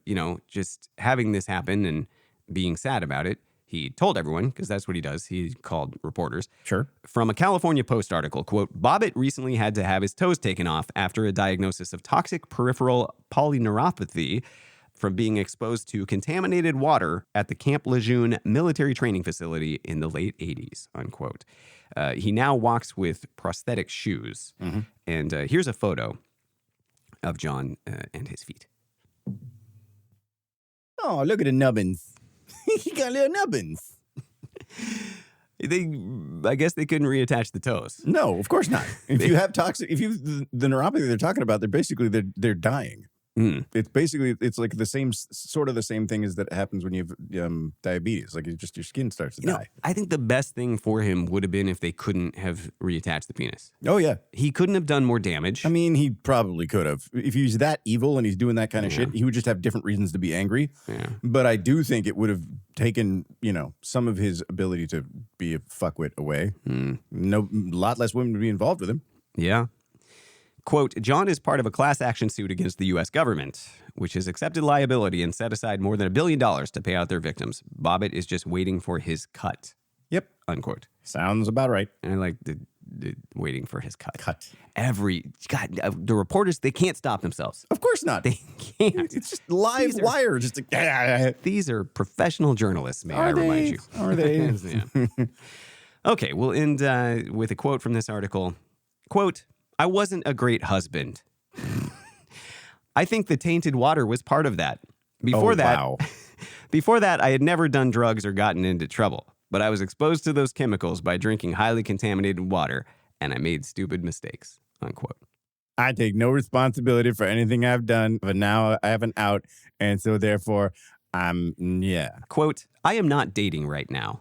Speaker 2: just having this happen and being sad about it, he told everyone, because that's what he does. He called reporters.
Speaker 3: Sure.
Speaker 2: From a California Post article, quote, Bobbitt recently had to have his toes taken off after a diagnosis of toxic peripheral polyneuropathy from being exposed to contaminated water at the Camp Lejeune military training facility in the late 80s, unquote. He now walks with prosthetic shoes.
Speaker 3: Mm-hmm.
Speaker 2: And here's a photo of John and his feet.
Speaker 3: Oh, look at the nubbins. He got little nubbins.
Speaker 2: I guess they couldn't reattach the toes.
Speaker 3: No, of course not. If you have the neuropathy they're talking about, they're dying.
Speaker 2: Mm.
Speaker 3: It's like the same thing as that happens when you have diabetes. Like your skin starts to die.
Speaker 2: I think the best thing for him would have been if they couldn't have reattached the penis.
Speaker 3: Oh yeah,
Speaker 2: he couldn't have done more damage.
Speaker 3: I mean, he probably could have. If he's that evil and he's doing that kind of shit, he would just have different reasons to be angry.
Speaker 2: Yeah.
Speaker 3: But I do think it would have taken some of his ability to be a fuckwit away. No, a lot less women would be involved with him.
Speaker 2: Yeah. Quote, John is part of a class action suit against the U.S. government, which has accepted liability and set aside more than $1 billion to pay out their victims. Bobbitt is just waiting for his cut.
Speaker 3: Yep.
Speaker 2: Unquote.
Speaker 3: Sounds about right.
Speaker 2: And I like the waiting for his cut. The reporters, they can't stop themselves.
Speaker 3: Of course not.
Speaker 2: They can't.
Speaker 3: It's just live wire.
Speaker 2: These are professional journalists, may I remind you.
Speaker 3: Are they?
Speaker 2: Yeah. Okay, we'll end with a quote from this article. Quote, I wasn't a great husband. I think the tainted water was part of that. Before that, I had never done drugs or gotten into trouble, but I was exposed to those chemicals by drinking highly contaminated water, and I made stupid mistakes, unquote.
Speaker 3: I take no responsibility for anything I've done, but now I have an out, and so therefore,
Speaker 2: Quote, I am not dating right now.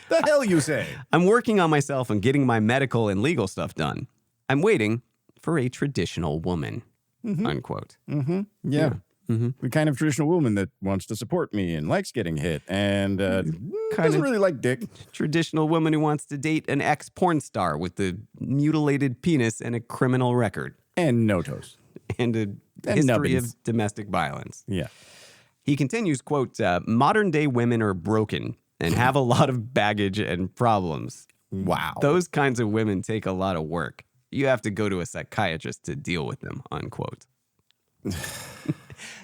Speaker 3: The hell you say?
Speaker 2: I'm working on myself and getting my medical and legal stuff done. I'm waiting for a traditional woman, unquote.
Speaker 3: Mm-hmm. Yeah. Mm-hmm. The kind of traditional woman that wants to support me and likes getting hit and doesn't really like dick.
Speaker 2: Traditional woman who wants to date an ex-porn star with the mutilated penis and a criminal record.
Speaker 3: And no toes.
Speaker 2: And a history of domestic violence.
Speaker 3: Yeah.
Speaker 2: He continues, quote, modern day women are broken and have a lot of baggage and problems.
Speaker 3: Wow.
Speaker 2: Those kinds of women take a lot of work. You have to go to a psychiatrist to deal with them, unquote.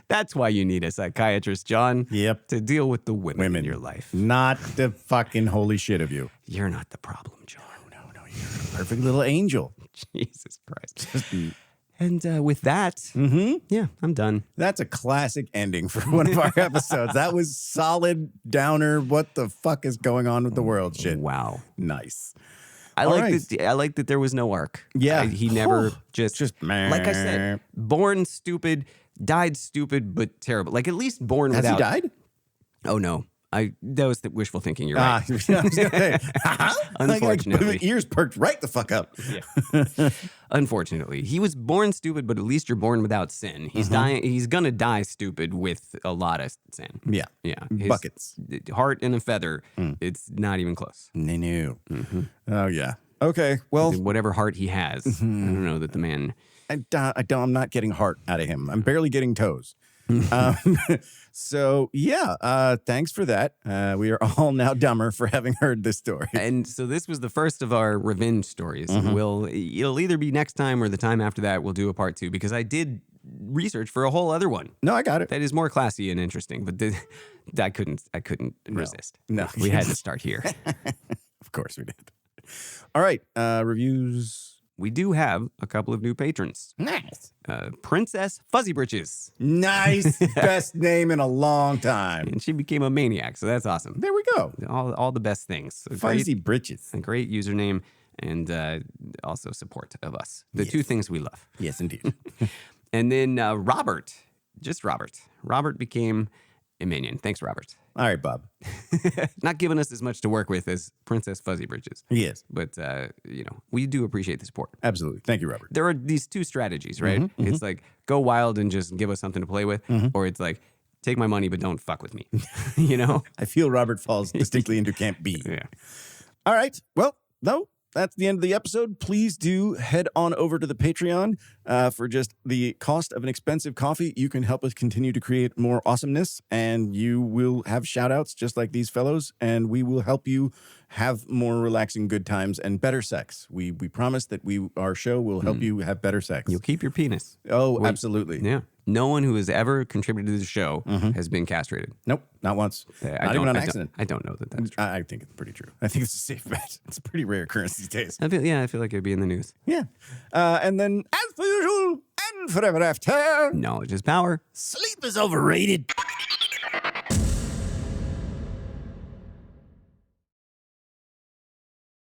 Speaker 2: That's why you need a psychiatrist, John.
Speaker 3: Yep.
Speaker 2: To deal with the women in your life.
Speaker 3: Not the fucking holy shit of you.
Speaker 2: You're not the problem, John.
Speaker 3: No. You're a perfect little angel.
Speaker 2: Jesus Christ. And with that, yeah, I'm done.
Speaker 3: That's a classic ending for one of our episodes. That was solid downer. What the fuck is going on with the world shit?
Speaker 2: Wow.
Speaker 3: Nice.
Speaker 2: I like that there was no arc.
Speaker 3: Yeah.
Speaker 2: He never just like I said, born stupid, died stupid, but terrible. Like at least born
Speaker 3: Has
Speaker 2: without.
Speaker 3: Has he died?
Speaker 2: Oh no. That was the wishful thinking. You're right.
Speaker 3: I was gonna say,
Speaker 2: unfortunately,
Speaker 3: my ears perked right the fuck up.
Speaker 2: Yeah. Unfortunately, he was born stupid, but at least you're born without sin. He's dying. He's gonna die stupid with a lot of sin.
Speaker 3: Yeah,
Speaker 2: His
Speaker 3: buckets,
Speaker 2: heart and a feather. It's not even close.
Speaker 3: No. Oh yeah. Okay. Well,
Speaker 2: whatever heart he has, I don't know that the man.
Speaker 3: I'm not getting heart out of him. I'm barely getting toes. So yeah, thanks for that. We are all now dumber for having heard this story.
Speaker 2: And so this was the first of our revenge stories. It'll either be next time or the time after that we'll do a part 2 because I did research for a whole other one.
Speaker 3: No, I got it.
Speaker 2: That is more classy and interesting, but I couldn't resist.
Speaker 3: No,
Speaker 2: we had to start here.
Speaker 3: Of course we did. All right. Reviews.
Speaker 2: We do have a couple of new patrons.
Speaker 3: Nice.
Speaker 2: Princess Fuzzy Britches.
Speaker 3: Nice. Best name in a long time.
Speaker 2: And she became a maniac, so that's awesome.
Speaker 3: There we go.
Speaker 2: All the best things.
Speaker 3: Fuzzy Britches.
Speaker 2: A great username and also support of us. The two things we love.
Speaker 3: Yes, indeed.
Speaker 2: And then Robert, just Robert. Robert became a minion. Thanks, Robert.
Speaker 3: All right, Bob.
Speaker 2: Not giving us as much to work with as Princess Fuzzy Britches.
Speaker 3: Yes.
Speaker 2: But, we do appreciate the support.
Speaker 3: Absolutely. Thank you, Robert.
Speaker 2: There are these two strategies, right?
Speaker 3: Mm-hmm,
Speaker 2: It's like, go wild and just give us something to play with. Or it's like, take my money, but don't fuck with me.
Speaker 3: I feel Robert falls distinctly into Camp B.
Speaker 2: Yeah.
Speaker 3: All right. Well, no. That's the end of the episode. Please do head on over to the Patreon. For just the cost of an expensive coffee, you can help us continue to create more awesomeness, and you will have shout outs just like these fellows, and we will help you have more relaxing good times and better sex. We promise that our show will help you have better sex.
Speaker 2: You'll keep your penis.
Speaker 3: Oh, absolutely.
Speaker 2: Yeah. No one who has ever contributed to the show has been castrated.
Speaker 3: Nope, not once. Not even on accident.
Speaker 2: I don't know that's true.
Speaker 3: I think it's pretty true. I think it's a safe bet. It's a pretty rare occurrence these days.
Speaker 2: I feel like it'd be in the news.
Speaker 3: Yeah. And then, as per usual, and forever after,
Speaker 2: knowledge is power.
Speaker 3: Sleep is overrated.